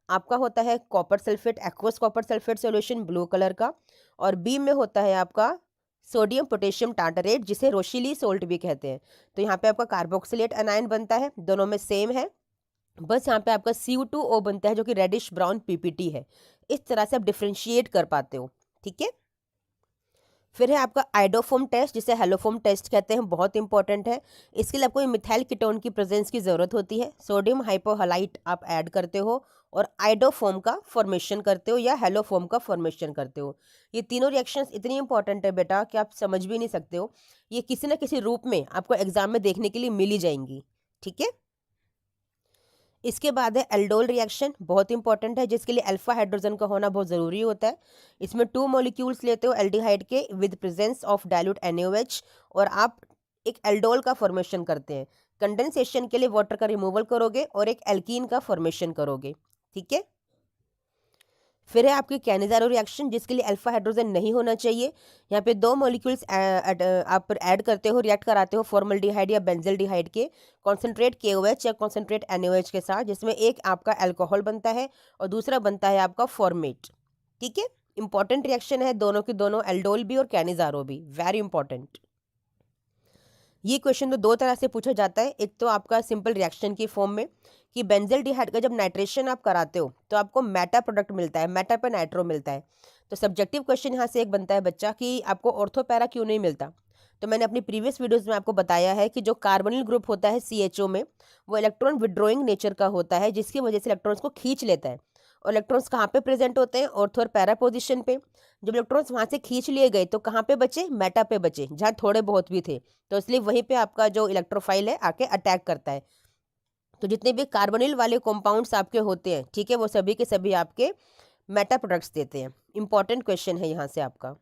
आपका होता है copper sulphate, aqueous copper sulphate solution blue colour का, और बी में होता है आपका सोडियम पोटेशियम टार्टरेट, जिसे रोशिली सोल्ट भी कहते हैं। तो यहाँ पे आपका कार्बोक्सिलेट अनायन बनता है, दोनों में सेम है, बस यहाँ पे आपका CO2O बनता है, जो कि रेडिश ब्राउन PPT है। इस तरह से आप डिफ्रेंशिएट कर पाते हो। ठीक है। फिर है आपका आइडोफोम टेस्ट, जिसे हेलोफोम टेस्ट कहते हैं, बहुत इंपॉर्टेंट है। इसके लिए आपको मिथाइल कीटोन की प्रेजेंस की जरूरत होती है। सोडियम हाइपोहलाइट आप ऐड करते हो और आइडोफोम का फॉर्मेशन करते हो या हेलोफोम का फॉर्मेशन करते हो। ये तीनों रिएक्शंस इतनी इंपॉर्टेंट है बेटा कि आप समझ भी नहीं सकते हो। ये किसी न किसी रूप में आपको एग्जाम में देखने के लिए मिल ही जाएंगी। ठीक है। इसके बाद है एल्डोल रिएक्शन, बहुत इंपॉर्टेंट है, जिसके लिए अल्फा हाइड्रोजन का होना बहुत ज़रूरी होता है। इसमें 2 मॉलिक्यूल्स लेते हो एल्डिहाइड के with presence of dilute NaOH, और आप एक एल्डोल का फॉर्मेशन करते हैं। कंडेंसेशन के लिए वाटर का रिमूवल करोगे और एक एल्कीन का फॉर्मेशन करोगे। ठीक है। फिर है आपकी कैनिजारो रिएक्शन, जिसके लिए अल्फा हाइड्रोजन नहीं होना चाहिए। यहाँ पे 2 मॉलिक्यूल्स आप ऐड करते हो, रिएक्ट कराते हो फॉर्मल्डिहाइड या बेंजल्डिहाइड के कॉन्सेंट्रेट KOH या कॉन्सेंट्रेट NaOH के साथ, जिसमें एक आपका अल्कोहल बनता है और दूसरा बनता है आपका फॉर्मेट। ठीक है। इंपॉर्टेंट रिएक्शन है दोनों की दोनों, एल्डोल भी और कैनिजारो भी, वेरी इंपॉर्टेंट। ये क्वेश्चन तो 2 तरह से पूछा जाता है। एक तो आपका सिंपल रिएक्शन की फॉर्म में कि बेंजल्डिहाइड का जब नाइट्रेशन आप कराते हो तो आपको मेटा प्रोडक्ट मिलता है, मेटा पे नाइट्रो मिलता है। तो सब्जेक्टिव क्वेश्चन यहाँ से एक बनता है बच्चा कि आपको ऑर्थो पैरा क्यों नहीं मिलता। तो मैंने अपनी प्रीवियस वीडियोस में आपको बताया है कि जो कार्बोनिल ग्रुप होता है CHO में, वो इलेक्ट्रॉन विड्रॉइंग नेचर का होता है, जिसकी वजह से इलेक्ट्रॉन्स को खींच लेता है। और इलेक्ट्रॉन्स कहाँ पे प्रेजेंट होते हैं? ऑर्थो और पैरा पोजिशन पे। जब इलेक्ट्रॉन्स वहाँ से खींच लिए गए तो कहाँ पे बचे? मेटा पे बचे, जहाँ थोड़े बहुत भी थे। तो इसलिए वहीं पे आपका जो इलेक्ट्रोफाइल है आके अटैक करता है। तो जितने भी कार्बोनिल वाले कंपाउंड्स आपके होते हैं, ठीक है, वो सभी के सभी आपके मेटा प्रोडक्ट्स देते हैं। इंपॉर्टेंट क्वेश्चन है यहाँ से आपका।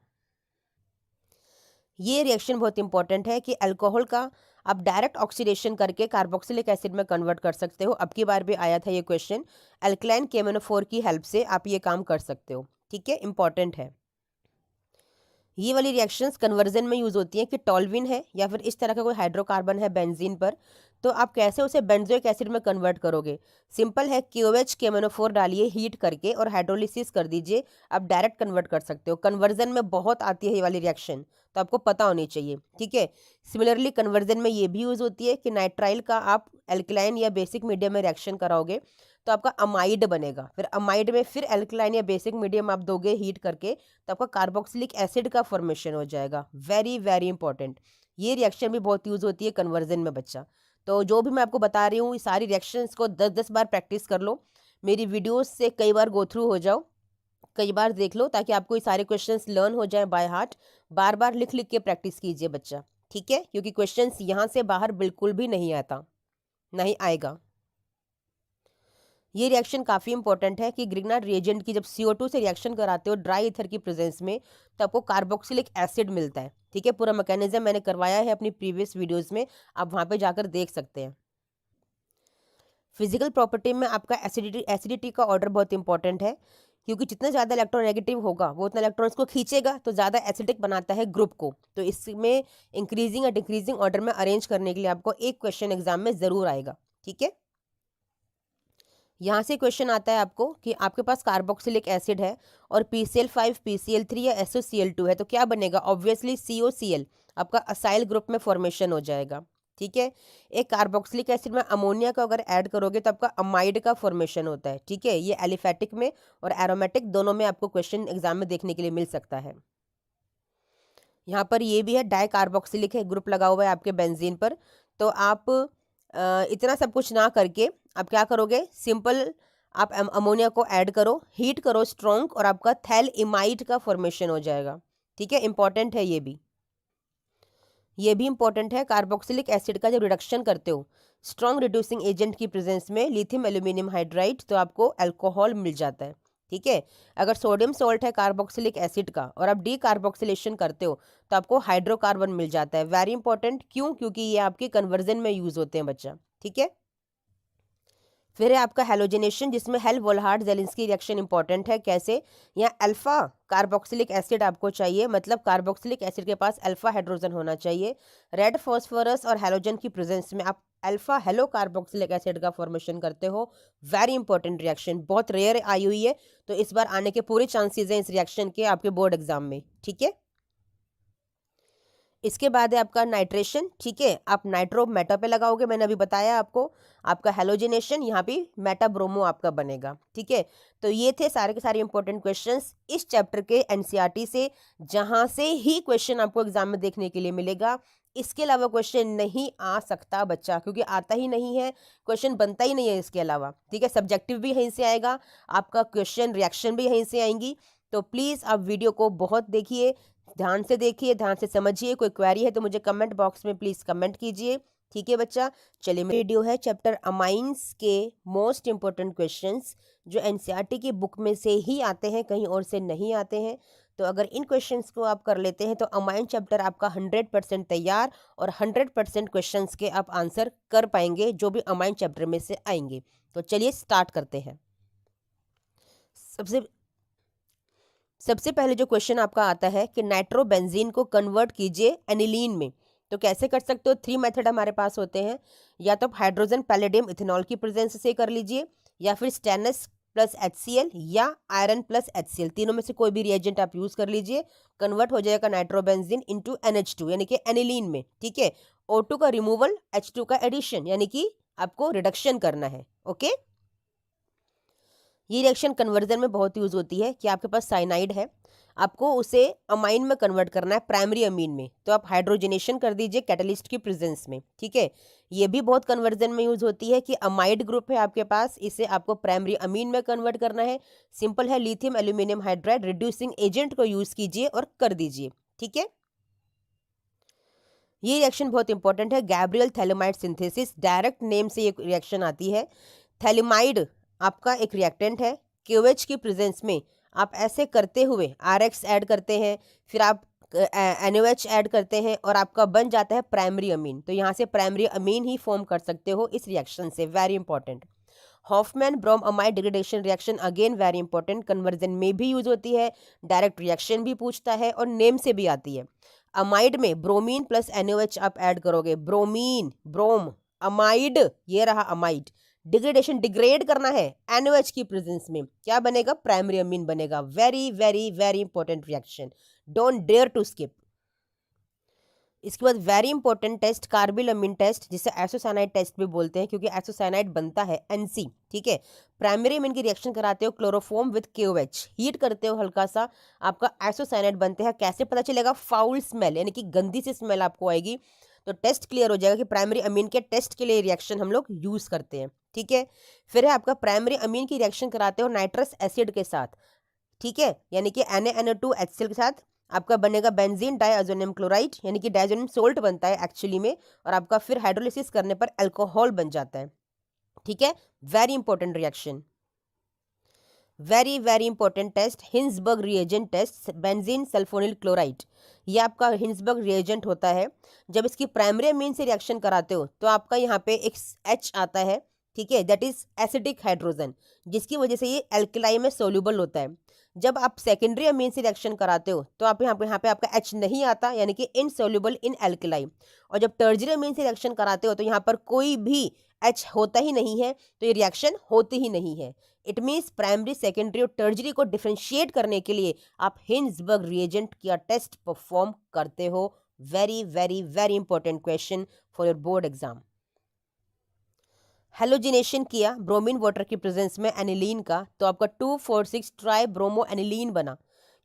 ये रिएक्शन बहुत इंपॉर्टेंट है कि अल्कोहल का आप डायरेक्ट ऑक्सीडेशन करके कार्बोक्सिलिक एसिड में कन्वर्ट कर सकते हो। अब की बार भी आया था ये क्वेश्चन, अल्कलाइन KMnO4 की हेल्प से आप ये काम कर सकते हो। ठीक है, इंपॉर्टेंट है। ये वाली रिएक्शंस कन्वर्जन में यूज होती हैं कि टॉल्विन है या फिर इस तरह का कोई हाइड्रोकार्बन है बेंजीन पर, तो आप कैसे उसे बेंजोइक एसिड में कन्वर्ट करोगे? सिंपल है, KOH KMnO4 डालिए हीट करके और हाइड्रोलिसिस कर दीजिए, आप डायरेक्ट कन्वर्ट कर सकते हो। कन्वर्जन में बहुत आती है ये वाली रिएक्शन, तो आपको पता होनी चाहिए, ठीक है। सिमिलरली कन्वर्जन में ये भी यूज़ होती है कि नाइट्राइल का आप एल्कलाइन या बेसिक मीडियम में रिएक्शन कराओगे तो आपका अमाइड बनेगा, फिर अमाइड में फिर एल्कलाइन या बेसिक मीडियम आप दोगे हीट करके तो आपका कार्बोक्सिलिक एसिड का फॉर्मेशन हो जाएगा। वेरी वेरी इंपॉर्टेंट, ये रिएक्शन भी बहुत यूज़ होती है कन्वर्जन में बच्चा। तो जो भी मैं आपको बता रही हूँ ये सारी रिएक्शंस को 10-10 बार प्रैक्टिस कर लो, मेरी वीडियोस से कई बार गो थ्रू हो जाओ, कई बार देख लो ताकि आपको ये सारे क्वेश्चंस लर्न हो जाए बाय हार्ट। बार बार लिख लिख के प्रैक्टिस कीजिए बच्चा, ठीक है, क्योंकि क्वेश्चंस यहाँ से बाहर बिल्कुल भी नहीं आता, नहीं आएगा। ये रिएक्शन काफ़ी इंपॉर्टेंट है कि ग्रिग्नार्ड रिएजेंट की जब CO2 से रिएक्शन कराते हो ड्राई ईथर की प्रेजेंस में तो आपको कार्बोक्सिलिक एसिड मिलता है, ठीक है। पूरा मैकेनिज्म मैंने करवाया है अपनी प्रीवियस वीडियोस में, आप वहाँ पे जाकर देख सकते हैं। फिजिकल प्रॉपर्टी में आपका एसिडिटी का ऑर्डर बहुत इंपॉर्टेंट है, क्योंकि जितना ज़्यादा इलेक्ट्रोनेगेटिव होगा वो उतना इलेक्ट्रॉन्स को खींचेगा तो ज़्यादा एसिडिक बनाता है ग्रुप को। तो इसमें इंक्रीजिंग या डिक्रीजिंग ऑर्डर में अरेंज करने के लिए आपको एक क्वेश्चन एग्जाम में ज़रूर आएगा, ठीक है। यहाँ से क्वेश्चन आता है आपको कि आपके पास कार्बोक्सिलिक एसिड है और PCl5 PCl3 या SOCl2 है तो क्या बनेगा? ऑब्वियसली COCl, आपका असाइल ग्रुप में फॉर्मेशन हो जाएगा, ठीक है। एक कार्बोक्सिलिक एसिड में अमोनिया को अगर ऐड करोगे तो आपका अमाइड का फॉर्मेशन होता है, ठीक है। ये एलिफेटिक में और एरोमेटिक दोनों में आपको क्वेश्चन एग्जाम में देखने के लिए मिल सकता है। यहाँ पर ये भी है, डाई कार्बोक्सिलिक है ग्रुप लगा हुआ है आपके बेंजीन पर। तो आप इतना सब कुछ ना करके आप क्या करोगे, सिंपल आप अमोनिया को ऐड करो, हीट करो स्ट्रॉन्ग, और आपका थैल इमाइड का फॉर्मेशन हो जाएगा, ठीक है। इंपॉर्टेंट है ये भी इंपॉर्टेंट है। कार्बोक्सिलिक एसिड का जब रिडक्शन करते हो स्ट्रॉन्ग रिड्यूसिंग एजेंट की प्रेजेंस में लिथियम एल्यूमिनियम हाइड्राइड तो आपको अल्कोहल मिल जाता है, ठीक है। अगर सोडियम सॉल्ट है कार्बोक्सिलिक एसिड का और आप डी कार्बोक्सिलेशन करते हो तो आपको हाइड्रोकार्बन मिल जाता है। वेरी इंपॉर्टेंट, क्यों? क्योंकि ये आपके कन्वर्जन में यूज होते हैं बच्चा, ठीक है। फिर है आपका हेलोजिनेशन, जिसमें हेल वोल्हार्ड जेलिंस्की रिएक्शन इंपॉर्टेंट है। कैसे? यहाँ अल्फा कार्बोक्सिलिक एसिड आपको चाहिए, मतलब कार्बोक्सिलिक एसिड के पास अल्फा हाइड्रोजन होना चाहिए। रेड फॉस्फोरस और हेलोजन की प्रेजेंस में आप अल्फा हेलो कार्बोक्सिलिक एसिड का फॉर्मेशन करते हो। वेरी इंपॉर्टेंट रिएक्शन, बहुत रेयर आई हुई है, तो इस बार आने के पूरे चांसेस हैं इस रिएक्शन के आपके बोर्ड एग्जाम में, ठीक है। इसके बाद है आपका नाइट्रेशन, ठीक है। आप नाइट्रो मेटा पे लगाओगे, मैंने अभी बताया आपको। आपका हेलोजिनेशन, यहाँ पे मेटा ब्रोमो आपका बनेगा, ठीक है। तो ये थे सारे के सारे इंपॉर्टेंट क्वेश्चंस इस चैप्टर के NCERT से, जहां से ही क्वेश्चन आपको एग्जाम में देखने के लिए मिलेगा। इसके अलावा क्वेश्चन नहीं आ सकता बच्चा, क्योंकि आता ही नहीं है, क्वेश्चन बनता ही नहीं है इसके अलावा, ठीक है। सब्जेक्टिव भी यहीं से आएगा, आपका क्वेश्चन रिएक्शन भी यहीं से आएंगी। तो प्लीज़ आप वीडियो को बहुत देखिए, ध्यान से देखिए, ध्यान से समझिए। कोई क्वेरी है तो मुझे कमेंट बॉक्स में प्लीज़ कमेंट कीजिए, ठीक है बच्चा। चलिए, वीडियो है चैप्टर अमाइंस के मोस्ट इंपॉर्टेंट क्वेश्चंस जो NCERT की बुक में से ही आते हैं, कहीं और से नहीं आते हैं। तो अगर इन क्वेश्चंस को आप कर लेते हैं तो अमाइन चैप्टर आपका 100% तैयार और 100% क्वेश्चंस के आप आंसर कर पाएंगे जो भी अमाइन चैप्टर में से आएंगे। तो चलिए स्टार्ट करते हैं। सबसे पहले जो क्वेश्चन आपका आता है कि नाइट्रोबेंजीन को कन्वर्ट कीजिए एनिलीन में, तो कैसे कर सकते हो? 3 मेथड हमारे पास होते हैं, या तो हाइड्रोजन पैलेडियम इथेनॉल की प्रेजेंस से कर लीजिए, या फिर स्टेनस प्लस HCl या आयरन प्लस HCl, तीनों में से कोई भी रिएजेंट आप यूज कर लीजिए, कन्वर्ट हो जाएगा नाइट्रोबेंजीन इनटू NH2 यानी कि एनिलीन में, ठीक है। O2 का रिमूवल, H2 का एडिशन, यानी कि आपको रिडक्शन करना है, ओके। ये रिएक्शन कन्वर्जन में बहुत यूज होती है कि आपके पास साइनाइड है, आपको उसे अमाइन में कन्वर्ट करना है, प्राइमरी अमीन में, तो आप हाइड्रोजनेशन कर दीजिए कैटलिस्ट की प्रेजेंस में, ठीक है। ये भी बहुत कन्वर्जन में यूज होती है कि अमाइड ग्रुप है आपके पास, इसे आपको प्राइमरी अमीन में कन्वर्ट करना है। सिंपल है, lithium aluminium hydride reducing agent को यूज कीजिए और कर दीजिए, ठीक है। ये रिएक्शन बहुत इंपॉर्टेंट है, Gabriel phthalimide synthesis, direct name से ये रिएक्शन आती है। थैलेमाइड आपका एक रिएक्टेंट है, KOH की प्रेजेंस में आप ऐसे करते हुए RX ऐड करते हैं, फिर आप NOH ऐड करते हैं और आपका बन जाता है प्राइमरी अमीन। तो यहाँ से प्राइमरी अमीन ही फॉर्म कर सकते हो इस रिएक्शन से, very important. Hofmann bromamide degradation reaction, again very important, conversion में भी यूज होती है, डायरेक्ट रिएक्शन भी पूछता है और नेम से भी आती है। अमाइड में ब्रोमीन प्लस NOH आप ऐड करोगे, ब्रोमीन, ब्रोम अमाइड, ये रहा अमाइड, डिग्रेडेशन डिग्रेड करना है NOH की प्रेजेंस में, क्या बनेगा? प्राइमरी अमीन बनेगा। Very very very important reaction, don't dare to skip. इसके बाद very important test carbylamine test, जिसे आइसोसाइनाइड टेस्ट भी बोलते हैं, क्योंकि आइसोसाइनाइड बनता है NC, ठीक है। प्राइमरी अमीन की रिएक्शन कराते हो क्लोरोफॉर्म विद KOH, हीट करते हो हल्का सा, आपका आइसोसाइनाइड बनते हैं। कैसे पता चलेगा? फाउल स्मेल, यानी कि गंदी सी स्मेल आपको आएगी, तो टेस्ट क्लियर हो जाएगा कि प्राइमरी अमीन के टेस्ट के लिए रिएक्शन हम लोग यूज करते हैं, ठीक है। फिर है आपका प्राइमरी अमीन की रिएक्शन कराते हो नाइट्रस एसिड के साथ, ठीक है, यानी कि NaNO2HCl के साथ आपका बनेगा बेंजीन डाइअज़ोनियम क्लोराइड, यानी कि डाइअज़ोनियम सोल्ट बनता है एक्चुअली में, और आपका फिर हाइड्रोलिसिस करने पर अल्कोहल बन जाता है, ठीक है। Very important reaction, very very important test, Hinsberg reagent test, benzene sulphonyl chloride, ये आपका हिंसबर्ग रिएजेंट होता है। जब इसकी प्राइमरी अमीन से रिएक्शन कराते हो तो आपका यहाँ पे एक H आता है, ठीक है, दैट इज एसिडिक हाइड्रोजन, जिसकी वजह से ये एल्कलाई में सोल्यूबल होता है। जब आप सेकेंडरी अमीन से रिएक्शन कराते हो तो आप यहाँ पे आपका H नहीं आता, यानी कि इनसोल्यूबल इन एल्कलाई। और जब टर्जरी अमीन से रिएक्शन कराते हो तो यहाँ पर कोई भी H होता ही नहीं है, तो ये रिएक्शन होती ही नहीं है। इट मीन्स प्राइमरी, सेकेंडरी और टर्जरी को डिफ्रेंशिएट करने के लिए आप हिंसबर्ग रिएजेंट का टेस्ट परफॉर्म करते हो। Very very very important question for your board exam. Halogenation किया ब्रोमीन वाटर की प्रेजेंस में एनिलीन का, तो आपका 2,4,6 ट्राई ब्रोमो एनिलीन बना,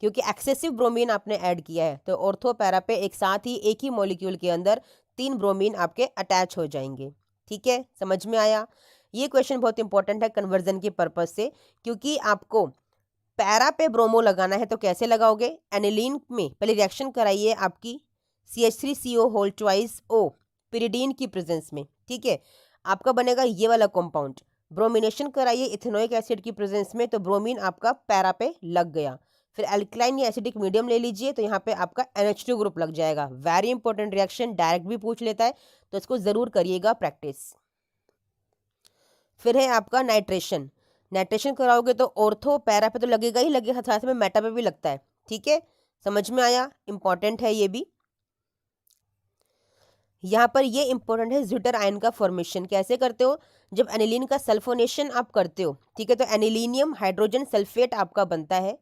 क्योंकि एक्सेसिव ब्रोमीन आपने ऐड किया है। तो ऑर्थो पैरा पे एक साथ ही एक ही मॉलिक्यूल के अंदर 3 ब्रोमीन आपके अटैच हो जाएंगे, ठीक है, समझ में आया। ये क्वेश्चन बहुत इंपॉर्टेंट है कन्वर्जन के पर्पज से, क्योंकि आपको पैरा पे ब्रोमो लगाना है तो कैसे लगाओगे? एनिलीन में पहले रिएक्शन कराइए आपकी CH3CO whole twice O pyridine की प्रेजेंस में, ठीक है, आपका बनेगा ये वाला कंपाउंड। ब्रोमिनेशन कराइए इथेनोइक एसिड की प्रेजेंस में, तो ब्रोमीन आपका पैरा पे लग गया। फिर एल्कलाइन या एसिडिक मीडियम ले लीजिए, तो यहाँ पे आपका NH2 ग्रुप लग जाएगा। वेरी इंपॉर्टेंट रिएक्शन, डायरेक्ट भी पूछ लेता है, तो इसको जरूर करिएगा प्रैक्टिस। फिर है आपका नाइट्रेशन, नाइट्रेशन कराओगे तो ऑर्थो पैरा पे तो लगेगा ही लगेगा, साथ में मेटा पे भी लगता है, ठीक है, समझ में आया, इंपॉर्टेंट है ये भी। यहाँ पर ये इंपॉर्टेंट है ज्यूटर आयन का फॉर्मेशन कैसे करते हो? जब एनिलीन का सल्फोनेशन आप करते हो, ठीक है, तो एनिलीनियम हाइड्रोजन सल्फेट आपका बनता है।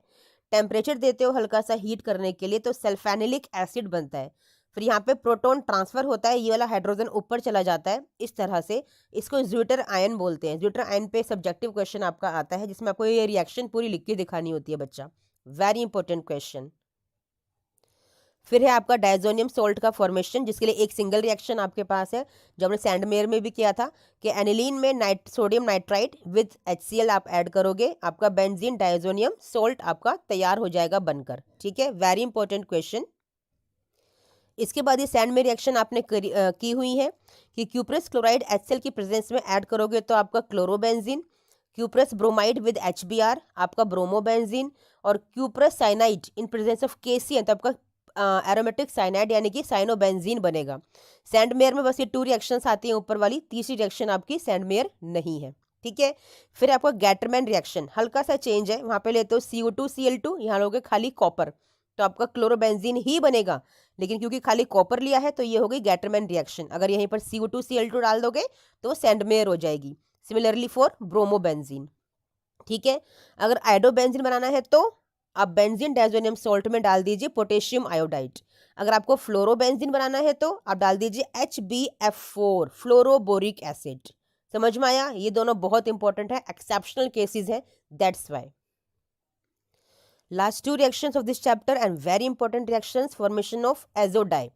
टेम्परेचर देते हो हल्का सा हीट करने के लिए, तो सल्फेनिलिक एसिड बनता है। फिर यहाँ पे प्रोटॉन ट्रांसफर होता है, ये वाला हाइड्रोजन ऊपर चला जाता है इस तरह से, इसको ज्यूटर आयन बोलते हैं। ज्यूटर आयन पे सब्जेक्टिव क्वेश्चन आपका आता है, जिसमें आपको ये रिएक्शन पूरी लिख के दिखानी होती है बच्चा। Very important question. फिर है आपका डायजोनियम सोल्ट का फॉर्मेशन, जिसके लिए एक सिंगल रिएक्शन आपके पास है, जो हमने सैंडमेयर में भी किया था, कि एनिलीन में सोडियम नाइट्राइट विद HCl आप ऐड करोगे, आपका बेंजीन डायजोनियम सोल्ट आपका तैयार हो जाएगा बनकर, ठीक है, वेरी इंपॉर्टेंट क्वेश्चन। इसके बाद ये सैंडमेयर रिएक्शन आपने की हुई है कि क्यूप्रस क्लोराइड HCl की प्रेजेंस में ऐड करोगे तो आपका chlorobenzene, cuprous bromide with HBr आपका ब्रोमोबेंजीन, और cuprous cyanide in presence of KCl तो आपका एरोमेटिक साइनाइड यानी कि साइनोबेंजीन बनेगा। सैंडमेयर में बस ये 2 रिएक्शंस आती हैं ऊपर वाली, तीसरी रिएक्शन आपकी सैंडमेयर नहीं है, ठीक है। फिर आपका गैटरमैन रिएक्शन, हल्का सा चेंज है, वहां पे लेते हो CO2Cl2, यहाँ लोगे खाली कॉपर, तो आपका क्लोरोबेंजीन ही बनेगा, लेकिन क्योंकि खाली कॉपर लिया है तो ये हो गई गैटरमैन रिएक्शन। अगर यहीं पर CO2Cl2 डाल दोगे तो सैंडमेयर हो जाएगी। सिमिलरली फॉर ब्रोमोबेंजीन, ठीक है। अगर आयोडोबेंजीन बनाना है तो आप बेंजीन डायजोनियम सॉल्ट में डाल दीजिए पोटेशियम आयोडाइड। अगर आपको फ्लोरोबेंजीन बनाना है तो आप डाल दीजिए HbF4 फ्लोरोबोरिक एसिड। समझ में आया? ये दोनों बहुत इंपॉर्टेंट है, एक्सेप्शनल केसेस है, that's why. Last 2 reactions of this chapter and very important reactions, formation of azo dye,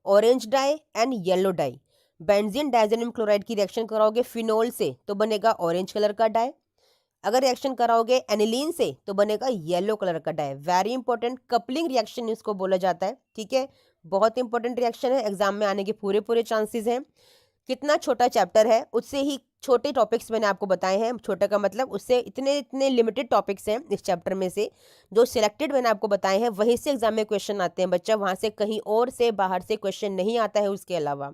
orange dye and yellow dye. Benzene diazonium chloride की रिएक्शन कराओगे फिनोल से तो बनेगा ऑरेंज कलर का डाई, अगर reaction कराओगे aniline से तो बनेगा येलो कलर का dye. Very important coupling reaction इसको बोला जाता है, ठीक है, बहुत इंपॉर्टेंट रिएक्शन है, एग्जाम में आने के पूरे पूरे चांसेस हैं। कितना छोटा चैप्टर है, उससे ही छोटे टॉपिक्स मैंने आपको बताए हैं, छोटे का मतलब उससे इतने इतने लिमिटेड टॉपिक्स हैं इस चैप्टर में से, जो सिलेक्टेड मैंने आपको बताए हैं वहीं से एग्जाम में क्वेश्चन आते हैं बच्चा, वहां से कहीं और से बाहर से क्वेश्चन नहीं आता है उसके अलावा।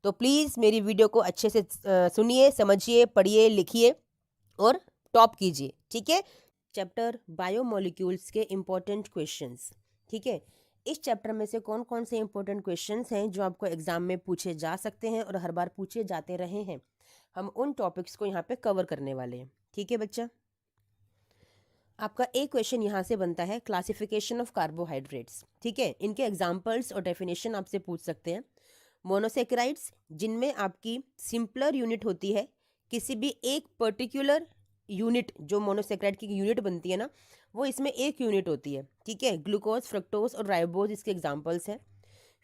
तो प्लीज़ मेरी वीडियो को अच्छे से सुनिए, समझिए, पढ़िए, लिखिए और टॉप कीजिए, ठीक है। चैप्टर बायोमोलिक्यूल्स के इंपॉर्टेंट क्वेश्चंस, ठीक है, इस चैप्टर में से कौन कौन से इंपॉर्टेंट क्वेश्चंस हैं जो आपको एग्जाम में पूछे जा सकते हैं और हर बार पूछे जाते रहे हैं, हम उन टॉपिक्स को यहाँ पे कवर करने वाले हैं। ठीक है बच्चा, आपका एक क्वेश्चन यहाँ से बनता है क्लासिफिकेशन ऑफ कार्बोहाइड्रेट्स। ठीक है, इनके एग्जाम्पल्स और डेफिनेशन आपसे पूछ सकते हैं। मोनोसेकेराइड्स, जिनमें आपकी सिंपलर यूनिट होती है, किसी भी एक पर्टिकुलर यूनिट, जो मोनोसेकेराइड की यूनिट बनती है ना, वो इसमें एक यूनिट होती है। ठीक है, ग्लूकोज, फ्रक्टोज और राइबोज इसके एग्जाम्पल्स हैं।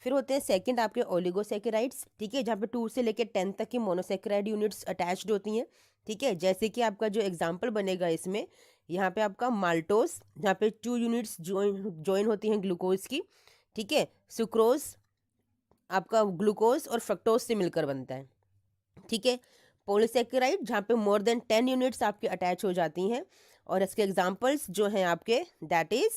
फिर होते हैं सेकंड आपके ओलिगोसेकेराइड्स। ठीक है, जहाँ पे 2 से लेकर 10 तक की मोनोसेकेराइड यूनिट्स अटैच्ड होती हैं। ठीक है, जैसे कि आपका जो एग्जाम्पल बनेगा इसमें, यहाँ पे आपका माल्टोज, जहाँ पे 2 यूनिट्स ज्वाइन होती हैं ग्लूकोज की। ठीक है, सुक्रोज आपका ग्लूकोज और फ्रक्टोज से मिलकर बनता है। ठीक है, पॉलीसेकेराइड, जहाँ पे मोर देन 10 यूनिट्स आपके अटैच हो जाती हैं, और इसके एग्जाम्पल्स जो हैं आपके, that is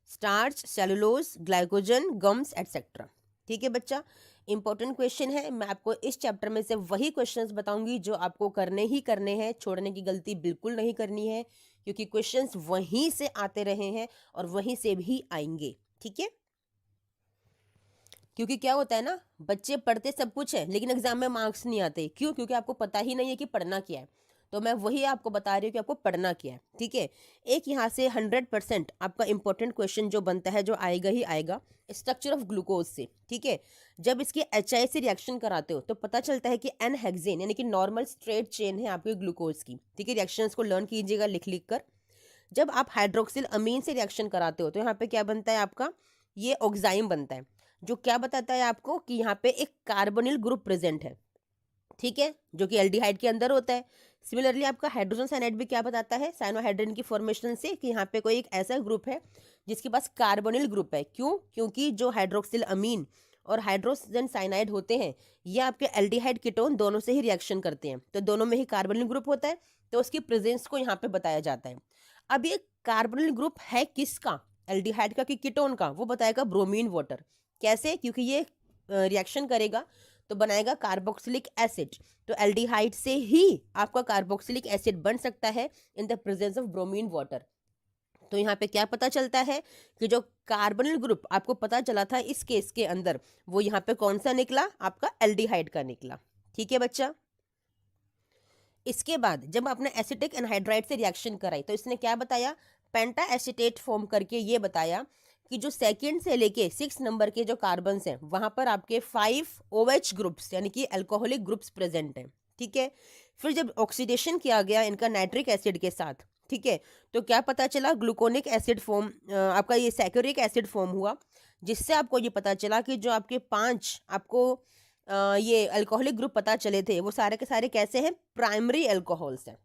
starch, cellulose, glycogen, gums etcetera. ठीक है बच्चा, इंपॉर्टेंट क्वेश्चन है। मैं आपको इस चैप्टर में से वही क्वेश्चंस बताऊंगी जो आपको करने ही करने हैं, छोड़ने की गलती बिल्कुल नहीं करनी है, क्योंकि क्वेश्चंस वहीं से आते रहे हैं और वहीं से भी आएंगे। ठीक है, क्योंकि क्या होता है ना, बच्चे पढ़ते सब कुछ है लेकिन एग्जाम में मार्क्स नहीं आते। क्यों? क्योंकि आपको पता ही नहीं है कि पढ़ना क्या है। तो मैं वही आपको बता रही हूँ कि आपको पढ़ना क्या है। ठीक है, एक यहाँ से 100% आपका इंपॉर्टेंट क्वेश्चन जो बनता है, जो आएगा ही आएगा, स्ट्रक्चर ऑफ ग्लूकोज से। ठीक है, जब इसके HI से रिएक्शन कराते हो तो पता चलता है कि एन हेक्सेन यानी कि नॉर्मल स्ट्रेट चेन है आपके ग्लूकोज की। ठीक है, रिएक्शंस को लर्न कीजिएगा लिख लिख कर। जब आप हाइड्रोक्सिल अमीन से रिएक्शन कराते हो तो यहाँ पे क्या बनता है आपका, ये ऑक्साइम बनता है, जो क्या बताता है आपको कि यहाँ पे एक कार्बोनिल ग्रुप प्रेजेंट है। ठीक है, जो कि एल्डिहाइड के अंदर होता है। सिमिलरली आपका हाइड्रोजन साइनाइड भी क्या बताता है, साइनोहाइड्रिन की फॉर्मेशन से, कि यहाँ पे कोई एक ऐसा ग्रुप है जिसके पास कार्बोनिल ग्रुप है। क्यों? क्योंकि जो हाइड्रोक्सिल अमीन और हाइड्रोजन साइनाइड होते हैं, ये आपके एल्डिहाइड कीटोन दोनों से ही रिएक्शन करते हैं, तो दोनों में ही कार्बोनिल ग्रुप होता है, तो उसकी प्रेजेंस को यहाँ पे बताया जाता है। अब ये कार्बोनिल ग्रुप है किसका, एल्डिहाइड का कि कीटोन का, वो बताएगा ब्रोमीन वाटर। कैसे? क्योंकि ये रिएक्शन करेगा तो बनाएगा कार्बोक्सिलिक एसिड, तो एल्डिहाइड से ही आपका कार्बोक्सिलिक एसिड बन सकता है in the presence of bromine water. तो यहाँ पे क्या पता चलता है कि जो कार्बोनिल ग्रुप आपको पता चला था इस केस के अंदर, वो यहाँ पे कौन सा निकला, आपका एल्डिहाइड का निकला। ठीक है बच्चा, इसके बाद जब आपने एसिटिक एनहाइड्राइड से रिएक्शन कराई तो इसने क्या बताया, पेंटा एसिटेट फॉर्म करके ये बताया कि जो सेकंड से लेके 6 नंबर के जो कार्बन्स हैं वहां पर आपके 5 OH ग्रुप्स यानी कि अल्कोहलिक ग्रुप्स प्रेजेंट हैं। ठीक है, फिर जब ऑक्सीडेशन किया गया इनका नाइट्रिक एसिड के साथ, ठीक है, तो क्या पता चला, ग्लूकोनिक एसिड फॉर्म, आपका ये सैक्योरिक एसिड फॉर्म हुआ, जिससे आपको ये पता चला कि जो आपके 5 आपको ये अल्कोहलिक ग्रुप पता चले थे, वो सारे के सारे कैसे हैं, प्राइमरी अल्कोहल्स हैं।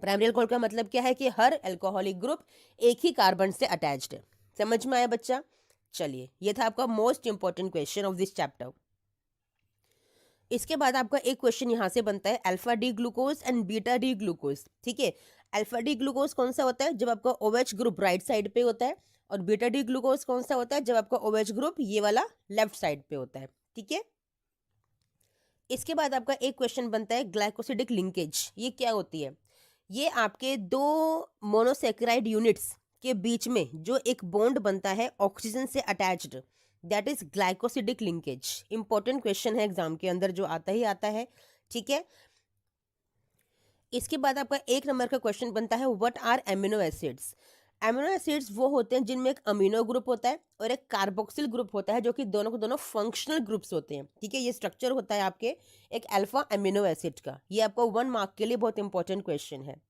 प्राइमरी अल्कोहल का मतलब क्या है कि हर अल्कोहलिक ग्रुप एक ही कार्बन से अटैच्ड है। समझ में आया बच्चा? चलिए, ये था आपका most important question of this chapter. इसके बाद आपका एक क्वेश्चन यहां से बनता है alpha D glucose and beta D glucose. ठीक है, अल्फा डी ग्लूकोज कौन सा होता है, जब आपका OH ग्रुप राइट साइड पे होता है, और बीटा डी ग्लूकोज कौन सा होता है, जब आपका OH ग्रुप ये वाला लेफ्ट साइड पे होता है। ठीक है, इसके बाद आपका एक क्वेश्चन बनता है ग्लाइकोसिडिक लिंकेज। ये क्या होती है, ये आपके 2 मोनोसेकेराइड यूनिट्स के बीच में जो एक बॉन्ड बनता है ऑक्सीजन से attached, that is glycosidic linkage. Important question है एग्जाम के अंदर, जो आता ही आता है। ठीक है, इसके बाद आपका एक नंबर का क्वेश्चन बनता है what are amino acids. Amino acids वो होते हैं जिनमें एक अमीनो ग्रुप होता है और एक कार्बोक्सिल ग्रुप होता है, जो कि दोनों को दोनों फंक्शनल ग्रुप्स होते हैं। ठीक है, ये स्ट्रक्चर होता है आपके एक अल्फा अमीनो एसिड का। ये आपको 1 मार्क के लिए बहुत इंपॉर्टेंट क्वेश्चन है।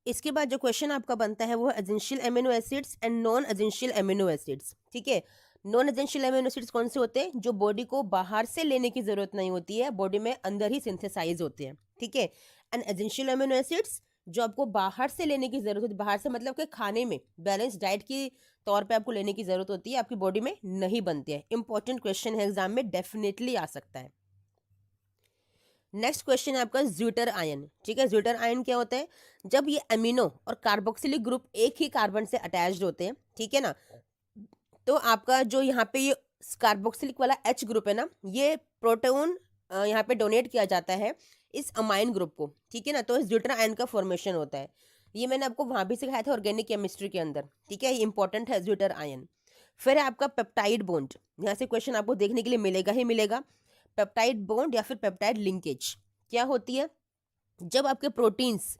इसके बाद जो क्वेश्चन आपका बनता है वो है essential amino acids and non essential amino acids. ठीक है, नॉन एसेंशियल एमिनो एसिड्स कौन से होते हैं, जो बॉडी को बाहर से लेने की जरूरत नहीं होती है, बॉडी में अंदर ही सिंथेसाइज होते हैं। ठीक है, एंड एसेंशियल एमिनो एसिड्स जो आपको बाहर से लेने की जरूरत होती है, बाहर से मतलब कि खाने में बैलेंस डाइट की तौर पे आपको लेने की जरूरत होती है, आपकी बॉडी में नहीं बनती है। इंपॉर्टेंट क्वेश्चन है, एग्जाम में डेफिनेटली आ सकता है। नेक्स्ट क्वेश्चन है आपका ज्यूटर आयन। ठीक है, ज्यूटर आयन क्या होता है, जब ये अमीनो और कार्बोक्सिलिक ग्रुप एक ही कार्बन से अटैच्ड होते हैं, ठीक है ना, तो आपका जो यहाँ पे ये कार्बोक्सिलिक वाला H ग्रुप है ना, ये प्रोटॉन यहाँ पे डोनेट किया जाता है इस अमाइन ग्रुप को। ठीक है ना, तो इस ज्यूटर आयन का फॉर्मेशन होता है। ये मैंने आपको वहाँ भी सिखाया था ऑर्गेनिक केमिस्ट्री के अंदर, ठीक है। ये इंपॉर्टेंट है ज्यूटर आयन। फिर है आपका पेप्टाइड बॉन्ड, यहाँ से क्वेश्चन आपको देखने के लिए मिलेगा ही मिलेगा। पेप्टाइड बॉन्ड या फिर पेप्टाइड लिंकेज क्या होती है? जब आपके प्रोटीन्स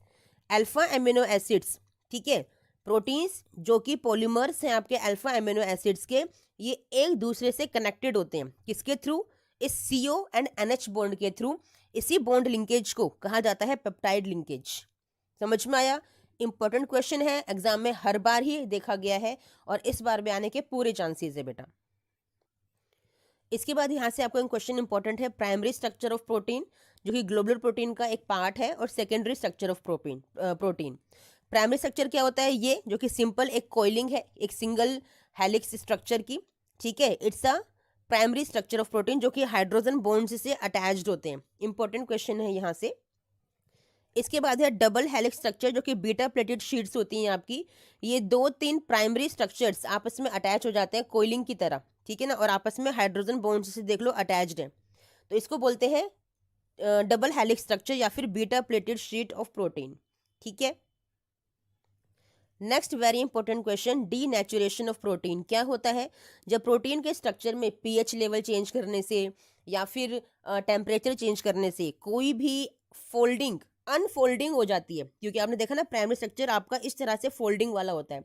अल्फा एमिनो एसिड्स, ठीक है, प्रोटीन्स जो कि पॉलीमर्स हैं आपके अल्फा एमिनो एसिड्स के, ये एक दूसरे से कनेक्टेड होते हैं किसके थ्रू? इस CO एंड NH बॉन्ड के थ्रू। इसी बॉन्ड लिंकेज को कहा जाता है पेप्टाइड लिंकेज। समझ में आया? इंपॉर्टेंट क्वेश्चन है, एग्जाम में हर बार ही देखा गया है और इस बार भी आने के पूरे चांसेस है बेटा। इसके बाद यहाँ से आपको एक क्वेश्चन इंपॉर्टेंट है, प्राइमरी स्ट्रक्चर ऑफ प्रोटीन, जो कि ग्लोबुलर प्रोटीन का एक पार्ट है, और secondary structure of protein. Primary structure क्या होता है? ये जो कि सिंपल एक कोइलिंग है एक सिंगल हेलिक्स स्ट्रक्चर की, ठीक है। It's a primary structure of protein जो कि हाइड्रोजन बॉन्ड्स से अटैच्ड होते हैं। इंपॉर्टेंट क्वेश्चन है यहाँ से। इसके बाद है डबल हेलिक्स स्ट्रक्चर, जो कि बीटा प्लेटेड शीट्स होती हैं आपकी। ये 2-3 प्राइमरी स्ट्रक्चर्स आपस में अटैच हो जाते हैं कोइलिंग की तरह, ठीक है ना, और आपस में हाइड्रोजन बॉन्ड्स से देख लो अटैच्ड है, तो इसको बोलते हैं डबल हेलिक्स स्ट्रक्चर या फिर beta pleated sheet of protein, ठीक है। Next very important question, denaturation of protein क्या होता है? जब प्रोटीन के स्ट्रक्चर में pH लेवल चेंज करने से या फिर टेम्परेचर चेंज करने से कोई भी फोल्डिंग अनफोल्डिंग हो जाती है, क्योंकि आपने देखा ना प्राइमरी स्ट्रक्चर आपका इस तरह से फोल्डिंग वाला होता है,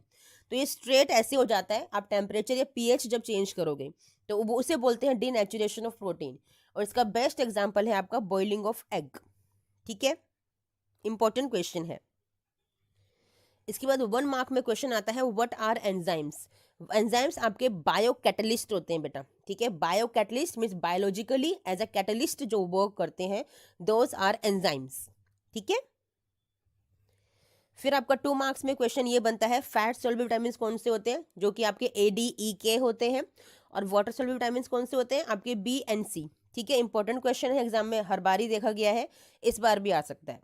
तो ये स्ट्रेट ऐसे हो जाता है आप टेम्परेचर या pH जब चेंज करोगे, तो वो उसे बोलते हैं डीनेचुरेशन ऑफ प्रोटीन। और इसका बेस्ट एग्जाम्पल है आपका बॉइलिंग ऑफ एग, ठीक है। इंपॉर्टेंट क्वेश्चन है। इसके बाद 1 मार्क में क्वेश्चन आता है, व्हाट आर एंजाइम्स? एंजाइम्स आपके बायो कैटलिस्ट होते हैं बेटा, ठीक है। Bio catalyst means biologically as a catalyst जो वर्क करते हैं, दोज आर एंजाइम्स, ठीक है। फिर आपका 2 मार्क्स में क्वेश्चन ये बनता है, फैट सोल्युबल विटामिन कौन से होते हैं? जो कि आपके ADEK होते हैं। और वाटर सोल्युबल विटामिन कौन से होते हैं? आपके B and C, ठीक है। इंपॉर्टेंट क्वेश्चन है, एग्जाम में हर बार ही देखा गया है, इस बार भी आ सकता है।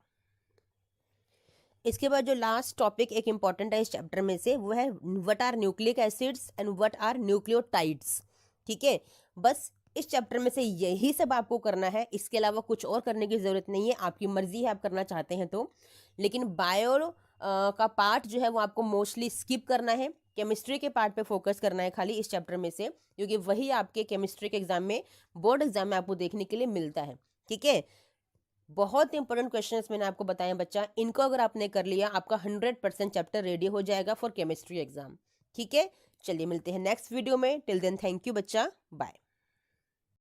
इसके बाद जो लास्ट टॉपिक एक इंपॉर्टेंट है इस चैप्टर में से, वो है what are nucleic acids and what are nucleotides, ठीक है। बस इस चैप्टर में से यही सब आपको करना है, इसके अलावा कुछ और करने की ज़रूरत नहीं है, आपकी मर्जी है आप करना चाहते हैं तो। लेकिन बायो का पार्ट जो है वो आपको मोस्टली स्किप करना है, केमिस्ट्री के पार्ट पे फोकस करना है खाली इस चैप्टर में से, क्योंकि वही आपके केमिस्ट्री के एग्जाम में, बोर्ड एग्जाम में आपको देखने के लिए मिलता है, ठीक है। बहुत इंपॉर्टेंट क्वेश्चंस मैंने आपको बताया बच्चा, इनको अगर आपने कर लिया आपका 100% चैप्टर रेडी हो जाएगा फॉर केमिस्ट्री एग्जाम, ठीक है। चलिए मिलते हैं नेक्स्ट वीडियो में, टिल देन थैंक यू बच्चा, बाय।